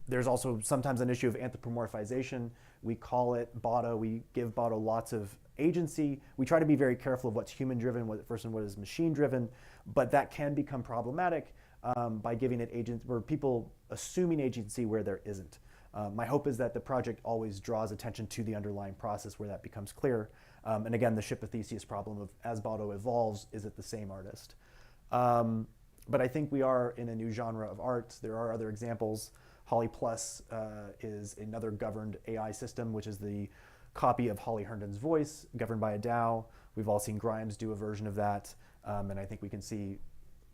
F: There's also sometimes an issue of anthropomorphization. We call it BottoDAO. We give BottoDAO lots of agency. We try to be very careful of what's human-driven versus what is machine-driven, but that can become problematic by giving it agents, or people assuming agency where there isn't. My hope is that the project always draws attention to the underlying process where that becomes clear. And again, the ship of Theseus problem of as BottoDAO evolves, is it the same artist? But I think we are in a new genre of art. There are other examples. Holly Plus is another governed AI system, which is the copy of Holly Herndon's voice, governed by a DAO. We've all seen Grimes do a version of that. And I think we can see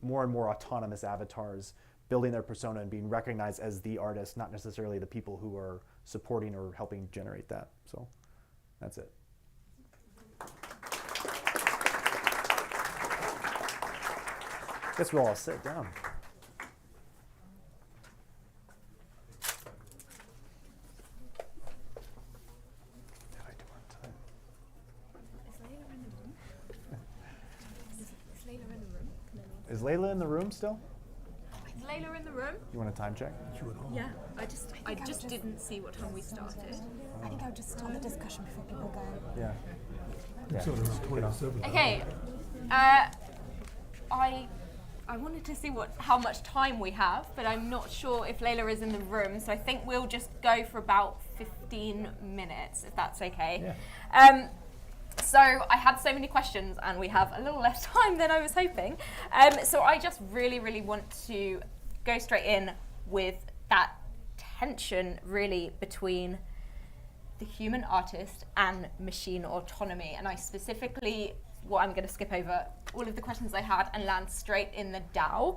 F: more and more autonomous avatars building their persona and being recognized as the artist, not necessarily the people who are supporting or helping generate that. So that's it. Guess we'll all sit down. Is Layla in the room still?
E: Is Layla in the room?
F: You want a time check?
E: Yeah. I just didn't see what time we started.
G: I think I'll just start the discussion before people go.
F: Yeah.
D: So there's 27.
E: Okay. I wanted to see how much time we have, but I'm not sure if Layla is in the room, so I think we'll just go for about 15 minutes, if that's okay.
F: Yeah.
E: So I had so many questions, and we have a little less time than I was hoping. So I just really, really want to go straight in with that tension, really, between the human artist and machine autonomy. And I specifically, I'm going to skip over all of the questions I had and land straight in the DAO,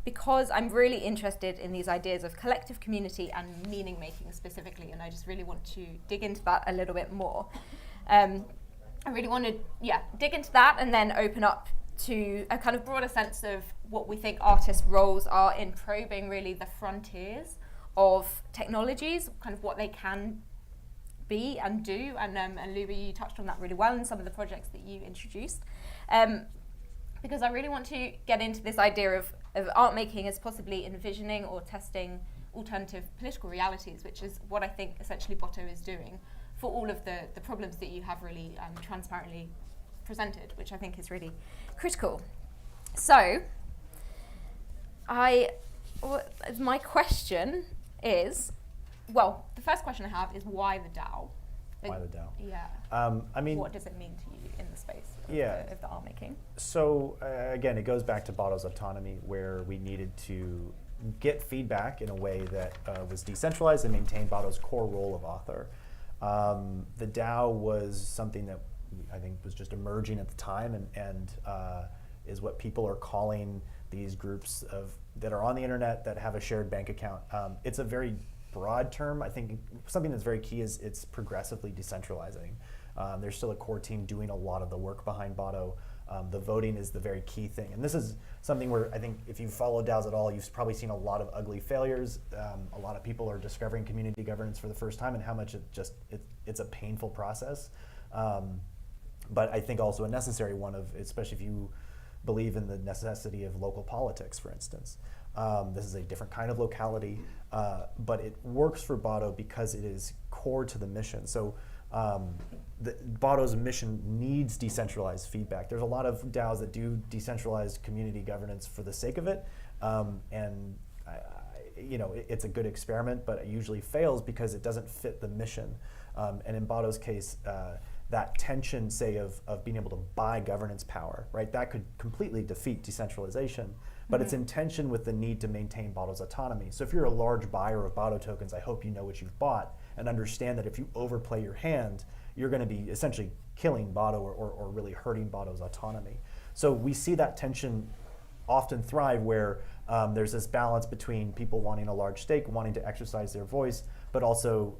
E: because I'm really interested in these ideas of collective community and meaning making specifically, and I just really want to dig into that a little bit more. I really want to dig into that and then open up to a kind of broader sense of what we think artists' roles are in probing really the frontiers of technologies, kind of what they can be and do, and Luba, you touched on that really well in some of the projects that you introduced, because I really want to get into this idea of art making as possibly envisioning or testing alternative political realities, which is what I think essentially BottoDAO is doing for all of the problems that you have really transparently presented, which I think is really critical. So, my question is, well, the first question I have is why the DAO?
F: Why the DAO?
E: Yeah.
F: I mean,
E: what does it mean to you in the space of the art making?
F: So again, it goes back to BottoDAO's autonomy, where we needed to get feedback in a way that was decentralized and maintain BottoDAO's core role of author. The DAO was something that I think was just emerging at the time, and is what people are calling these groups that are on the internet that have a shared bank account. It's a very broad term. I think something that's very key is it's progressively decentralizing. There's still a core team doing a lot of the work behind BottoDAO. The voting is the very key thing. And this is something where I think if you follow DAOs at all, you've probably seen a lot of ugly failures. A lot of people are discovering community governance for the first time and how much it's a painful process. But I think also a necessary one, especially if you believe in the necessity of local politics, for instance. This is a different kind of locality, but it works for BottoDAO because it is core to the mission. So BottoDAO's mission needs decentralized feedback. There's a lot of DAOs that do decentralized community governance for the sake of it, and it's a good experiment, but it usually fails because it doesn't fit the mission. And in BottoDAO's case, that tension, say, of being able to buy governance power, right? That could completely defeat decentralization, but it's in tension with the need to maintain BottoDAO's autonomy. So if you're a large buyer of BottoDAO tokens, I hope you know what you've bought and understand that if you overplay your hand, you're going to be essentially killing BottoDAO or really hurting BottoDAO's autonomy. So we see that tension often thrive where there's this balance between people wanting a large stake, wanting to exercise their voice, but also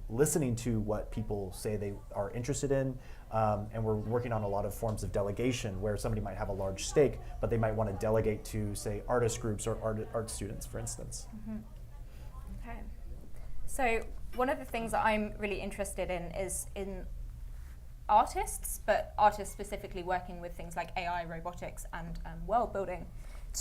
F: listening to what people say they are interested in. And we're working on a lot of forms of delegation where somebody might have a large stake, but they might want to delegate to, say, artist groups or art students, for instance.
E: Okay. So one of the things that I'm really interested in is in artists, but artists specifically working with things like AI, robotics, and world building,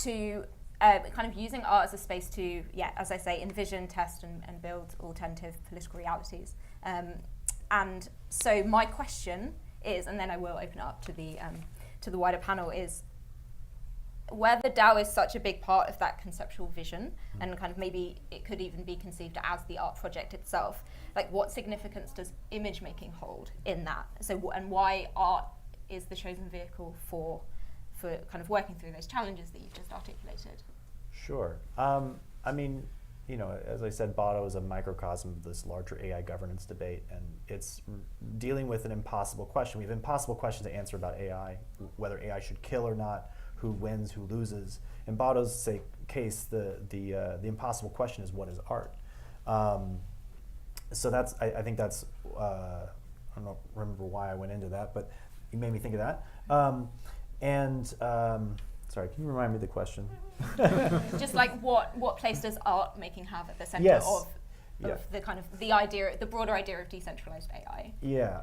E: to kind of using art as a space to, as I say, envision, test, and build alternative political realities. And so my question is, and then I will open it up to the wider panel, is whether DAO is such a big part of that conceptual vision, and kind of maybe it could even be conceived as the art project itself. Like, what significance does image making hold in that? So, and why art is the chosen vehicle for kind of working through those challenges that you've just articulated?
F: Sure. I mean, as I said, BottoDAO is a microcosm of this larger AI governance debate, and it's dealing with an impossible question. We have impossible questions to answer about AI, whether AI should kill or not, who wins, who loses. In BottoDAO's case, the impossible question is, what is art? So that's, I think that's, I don't remember why I went into that, but you made me think of that. Sorry, can you remind me the question?
E: Just like what place does art making have at the center of the kind of the broader idea of decentralized AI?
F: Yeah,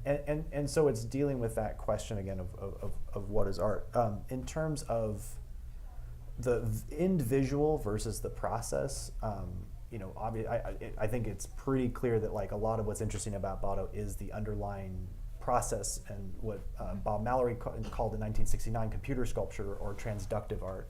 F: and so it's dealing with that question again of what is art. In terms of the individual versus the process, I think it's pretty clear that like a lot of what's interesting about BottoDAO is the underlying process and what Bob Mallory called in 1969 computer sculpture or transductive art.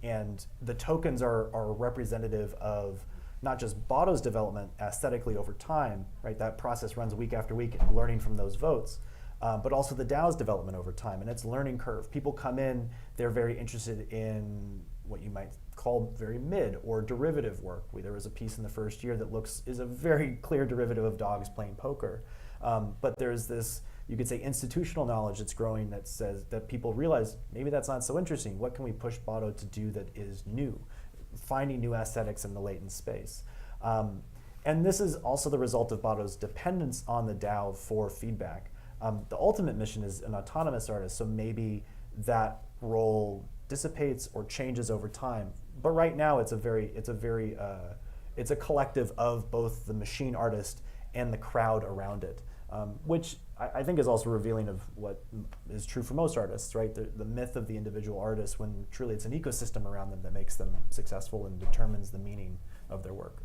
F: And the tokens are representative of not just BottoDAO's development aesthetically over time, right? That process runs week after week, learning from those votes, but also the DAO's development over time and its learning curve. People come in, they're very interested in what you might call very mid or derivative work. There was a piece in the first year that is a very clear derivative of dogs playing poker. But there's this, you could say, institutional knowledge that's growing that says that people realize maybe that's not so interesting. What can we push BottoDAO to do that is new? Finding new aesthetics in the latent space. And this is also the result of BottoDAO's dependence on the DAO for feedback. The ultimate mission is an autonomous artist, so maybe that role dissipates or changes over time. But right now it's a collective of both the machine artist and the crowd around it, which I think is also revealing of what is true for most artists, right? The myth of the individual artist, when truly it's an ecosystem around them that makes them successful and determines the meaning of their work.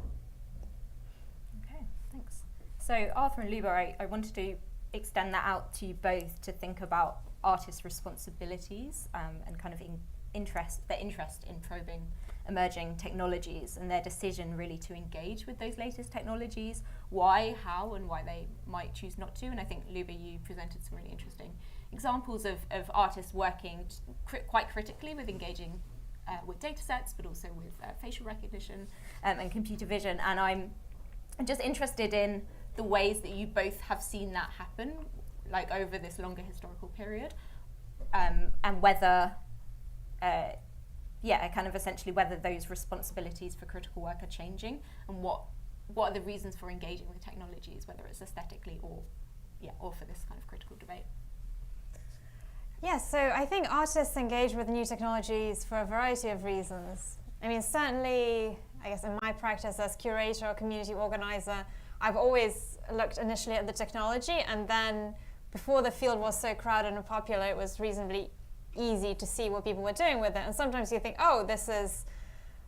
E: Okay, thanks. So Arthur and Luba, I wanted to extend that out to you both to think about artists' responsibilities and kind of their interest in probing emerging technologies and their decision really to engage with those latest technologies, why, how, and why they might choose not to. And I think, Luba, you presented some really interesting examples of artists working quite critically with engaging with data sets, but also with facial recognition and computer vision. And I'm just interested in the ways that you both have seen that happen, like over this longer historical period, and whether kind of essentially whether those responsibilities for critical work are changing, and what are the reasons for engaging with technologies, whether it's aesthetically or for this kind of critical debate.
B: Yeah, so I think artists engage with new technologies for a variety of reasons. I mean, certainly, I guess in my practice as curator or community organizer, I've always looked initially at the technology, and then before the field was so crowded and popular, it was reasonably easy to see what people were doing with it. And sometimes you think, oh, this is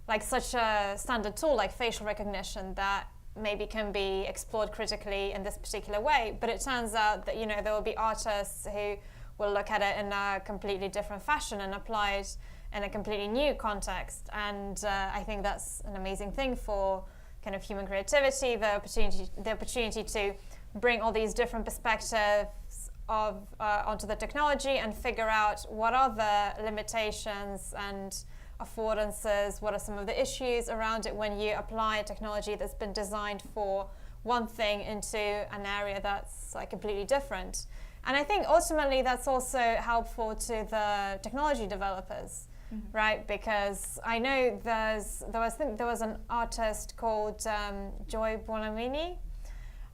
B: like such a standard tool like facial recognition that maybe can be explored critically in this particular way. But it turns out that, there will be artists who will look at it in a completely different fashion and apply it in a completely new context. And I think that's an amazing thing for kind of human creativity, the opportunity to bring all these different perspectives onto the technology and figure out what are the limitations and affordances, what are some of the issues around it when you apply a technology that's been designed for one thing into an area that's like completely different. And I think ultimately that's also helpful to the technology developers, right? Because I know there was an artist called Joy Buolamwini.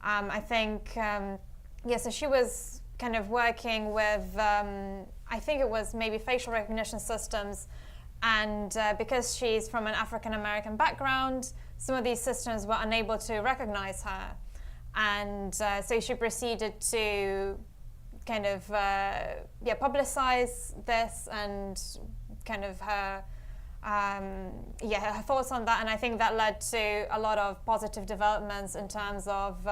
B: I think, so she was kind of working with, I think it was maybe facial recognition systems, and because she's from an African American background, some of these systems were unable to recognize her. And so she proceeded to kind of publicize this and kind of her thoughts on that. And I think that led to a lot of positive developments in terms of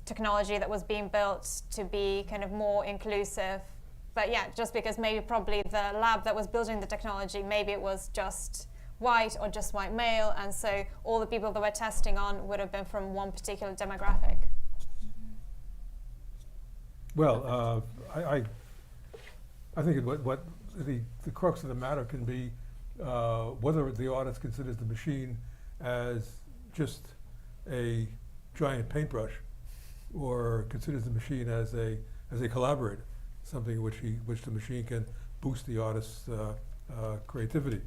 B: technology that was being built to be kind of more inclusive. But yeah, just because maybe probably the lab that was building the technology, maybe it was just white or just white male, and so all the people that we're testing on would have been from one particular demographic.
D: Well, I think what the crux of the matter can be whether the artist considers the machine as just a giant paintbrush, or considers the machine as a collaborator, something which the machine can boost the artist's creativity.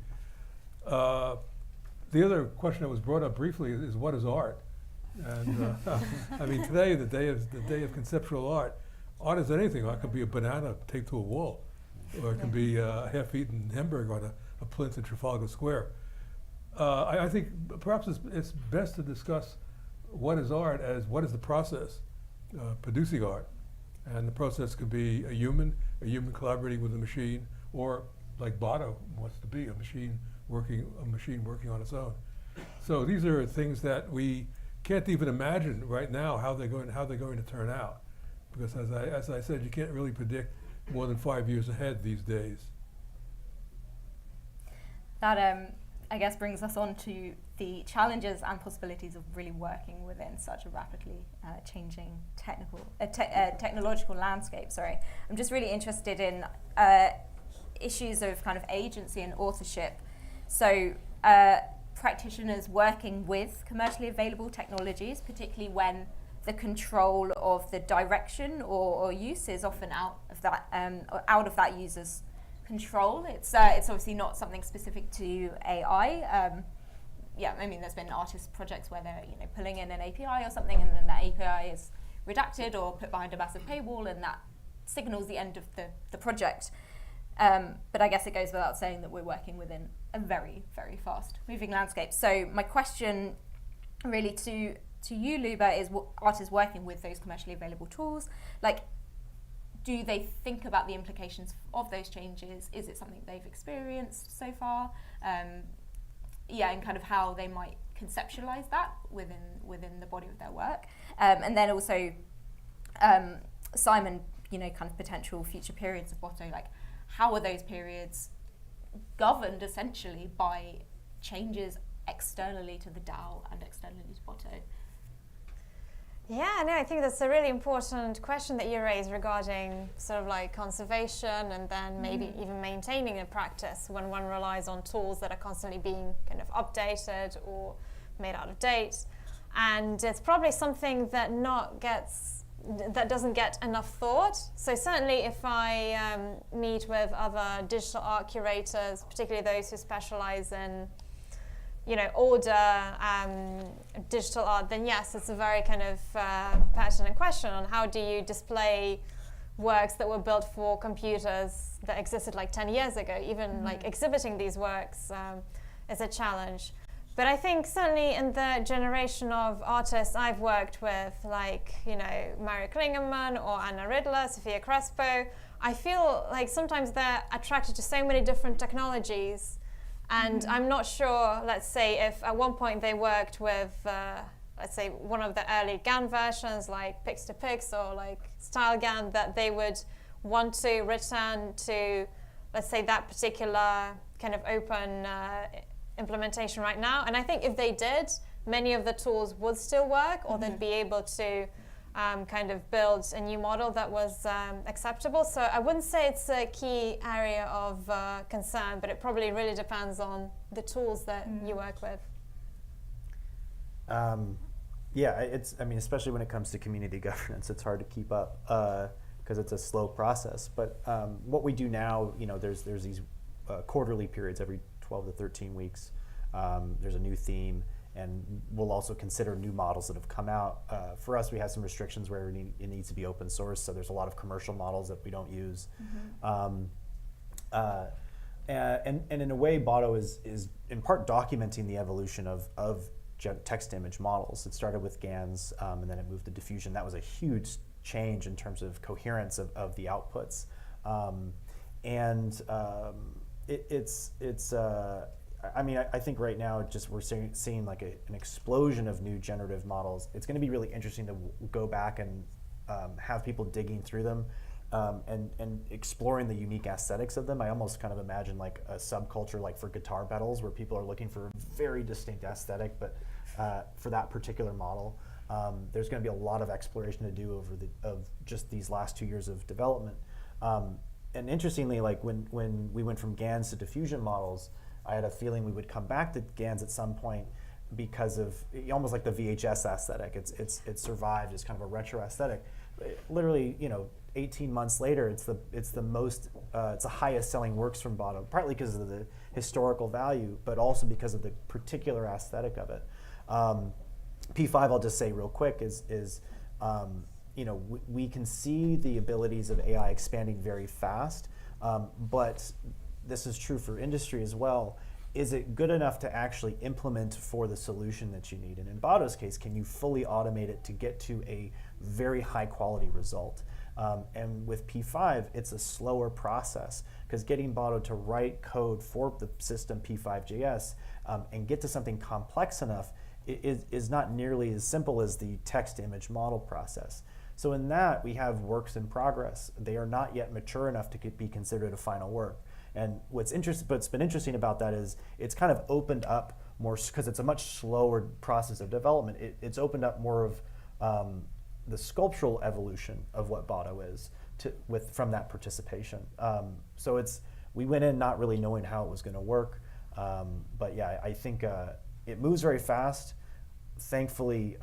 D: The other question that was brought up briefly is what is art? And I mean, today, the day of conceptual art is anything. Art could be a banana taped to a wall, or it can be a half-eaten hamburger on a plinth in Trafalgar Square. I think perhaps it's best to discuss what is art as what is the process producing art. And the process could be a human collaborating with a machine, or like BottoDAO wants to be, a machine working on its own. So these are things that we can't even imagine right now how they're going to turn out, because as I said, you can't really predict more than 5 years ahead these days.
E: That I guess brings us on to the challenges and possibilities of really working within such a rapidly changing technological landscape. Sorry, I'm just really interested in issues of kind of agency and authorship. So practitioners working with commercially available technologies, particularly when the control of the direction or use is often out of that user's control. It's obviously not something specific to AI. I mean, there's been artist projects where they're pulling in an API or something, and then that API is redacted or put behind a massive paywall, and that signals the end of the project. But I guess it goes without saying that we're working within a very, very fast moving landscape. So my question really to you, Luba, is what artists working with those commercially available tools, like, do they think about the implications of those changes? Is it something they've experienced so far? And kind of how they might conceptualize that within the body of their work. And then also, Simon, kind of potential future periods of BottoDAO, like how are those periods governed essentially by changes externally to the DAO and externally to BottoDAO?
B: Yeah, no, I think that's a really important question that you raised regarding sort of like conservation and then maybe even maintaining a practice when one relies on tools that are constantly being kind of updated or made out of date. And it's probably something that doesn't get enough thought. So certainly if I meet with other digital art curators, particularly those who specialize in older digital art, then yes, it's a very kind of pertinent question on how do you display works that were built for computers that existed like 10 years ago. Even like exhibiting these works is a challenge. But I think certainly in the generation of artists I've worked with, like, Mario Klingerman or Anna Riddler, Sofia Crespo, I feel like sometimes they're attracted to so many different technologies. And I'm not sure, let's say, if at one point they worked with, let's say, one of the early GAN versions, like Pix2Pix or like StyleGAN, that they would want to return to let's say, that particular kind of open implementation right now. And I think if they did, many of the tools would still work, or they'd be able to kind of build a new model that was acceptable. So I wouldn't say it's a key area of concern, but it probably really depends on the tools that you work with.
F: Yeah, I mean, especially when it comes to community governance, it's hard to keep up because it's a slow process. But what we do now, there's these quarterly periods every 12 to 13 weeks. There's a new theme. And we'll also consider new models that have come out. For us, we have some restrictions where it needs to be open source, so there's a lot of commercial models that we don't use. And in a way, BottoDAO is in part documenting the evolution of text-to-image models. It started with GANs, and then it moved to diffusion. That was a huge change in terms of coherence of the outputs. I mean, I think right now we're seeing like an explosion of new generative models. It's going to be really interesting to go back and have people digging through them and exploring the unique aesthetics of them. I almost kind of imagine like a subculture like for guitar pedals where people are looking for a very distinct aesthetic, but for that particular model, there's going to be a lot of exploration to do of just these last 2 years of development. And interestingly, like when we went from GANs to diffusion models, I had a feeling we would come back to GANs at some point because of almost like the VHS aesthetic. It survived as kind of a retro aesthetic. Literally, 18 months later, it's the highest selling works from BottoDAO, partly because of the historical value, but also because of the particular aesthetic of it. P5, I'll just say real quick, is we can see the abilities of AI expanding very fast, but this is true for industry as well. Is it good enough to actually implement for the solution that you need? And in BottoDAO's case, can you fully automate it to get to a very high quality result? And with P5, it's a slower process because getting BottoDAO to write code for the system P5.js and get to something complex enough is not nearly as simple as the text-to-image model process. So in that, we have works in progress. They are not yet mature enough to be considered a final work. And what's been interesting about that is it's kind of opened up more, because it's a much slower process of development. It's opened up more of the sculptural evolution of what BottoDAO is from that participation. So we went in not really knowing how it was going to work, but yeah, I think it moves very fast. Thankfully,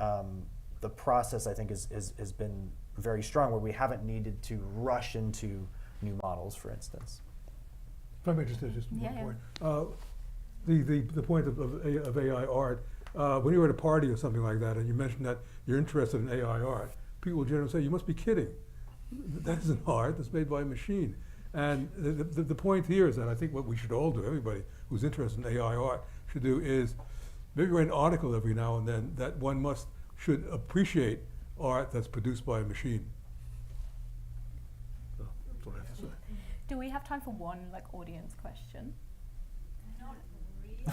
F: the process I think has been very strong, where we haven't needed to rush into new models, for instance.
D: If I'm interested, just one point. The point of AI art, when you're at a party or something like that and you mention that you're interested in AI art, people will generally say, you must be kidding. That isn't art, that's made by a machine. And the point here is that I think what we should all do, everybody who's interested in AI art should do, is maybe write an article every now and then that one should appreciate art that's produced by a machine. So that's what I have to say.
E: Do we have time for one audience question?
H: Not really.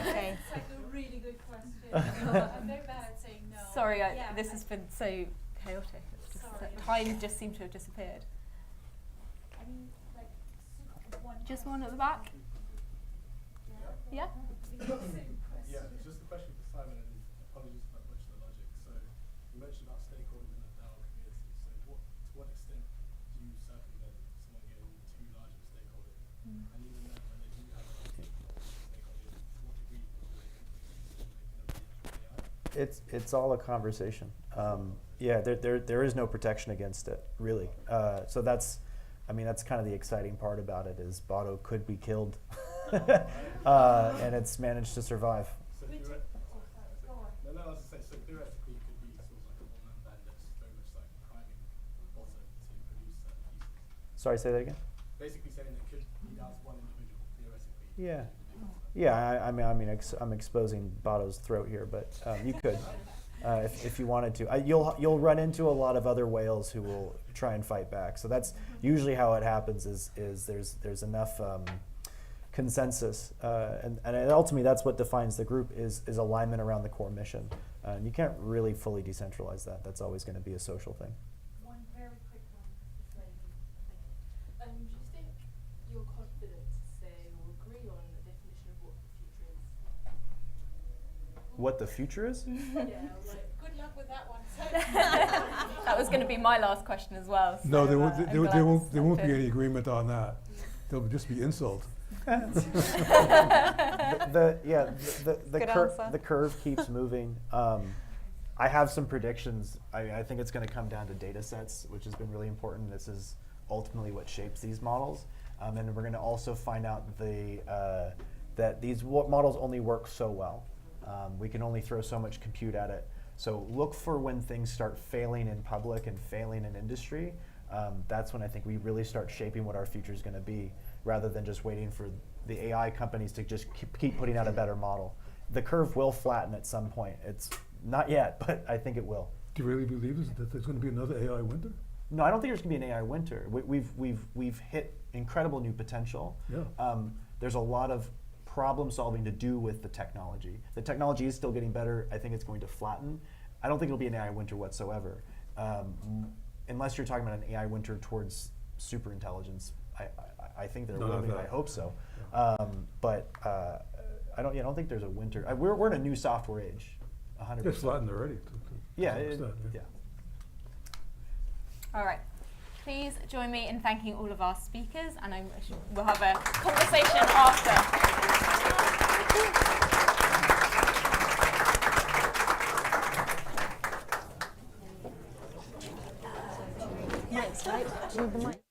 E: Okay.
H: It's like a really good question. I'm very bad at saying no.
E: Sorry, this has been so chaotic. It's just time just seemed to have disappeared.
H: I mean, one.
E: Just one at the back? Yeah?
I: Yeah, it's just a question for Simon, and apologies if I butchered the logic. So you mentioned about stakeholders in the DAO community. So to what extent do you circumvent someone getting too large of a stakeholder? And even then, when they do have a stakeholder, to what degree do they AI?
F: It's all a conversation. Yeah, there is no protection against it, really. So that's kind of the exciting part about it, is BottoDAO could be killed, and it's managed to survive.
I: So I was saying, so theoretically, you could be sort of like a one-man band that's very much like priming Botto to produce certain pieces.
F: Sorry, say that again?
I: Basically saying it could be down to one individual, theoretically.
F: Yeah. Yeah, I'm exposing BottoDAO's throat here, but you could, if you wanted to. You'll run into a lot of other whales who will try and fight back. So that's usually how it happens. Is there's enough consensus, and ultimately that's what defines the group is alignment around the core mission. And you can't really fully decentralize that. That's always going to be a social thing.
H: One very quick one for this lady, I think. Do you think
F: What the future is?
H: Yeah, like, good luck with that one.
E: That was going to be my last question as well.
D: No,
E: so,
D: there
E: I'm glad
D: won't be
E: to-
D: any agreement on that. There'll just be insult.
B: Good answer.
F: The curve keeps moving. I have some predictions. I think it's going to come down to data sets, which has been really important. This is ultimately what shapes these models. And we're going to also find out that these models only work so well. We can only throw so much compute at it. So look for when things start failing in public and failing in industry. That's when I think we really start shaping what our future is going to be, rather than just waiting for the AI companies to just keep putting out a better model. The curve will flatten at some point. It's not yet, but I think it will.
D: Do you really believe that there's going to be another AI winter?
F: No, I don't think there's going to be an AI winter. We've hit incredible new potential.
D: Yeah.
F: There's a lot of problem solving to do with the technology. The technology is still getting better. I think it's going to flatten. I don't think it'll be an AI winter whatsoever, unless you're talking about an AI winter towards super intelligence. I think there will be. I hope so.
D: Yeah.
F: But I don't think there's a winter. We're in a new software age. 100%.
D: It's flattened already.
F: Yeah.
D: Yeah.
E: All right. Please join me in thanking all of our speakers, and we'll have a conversation after.
G: Thanks, right? Do you need the mic?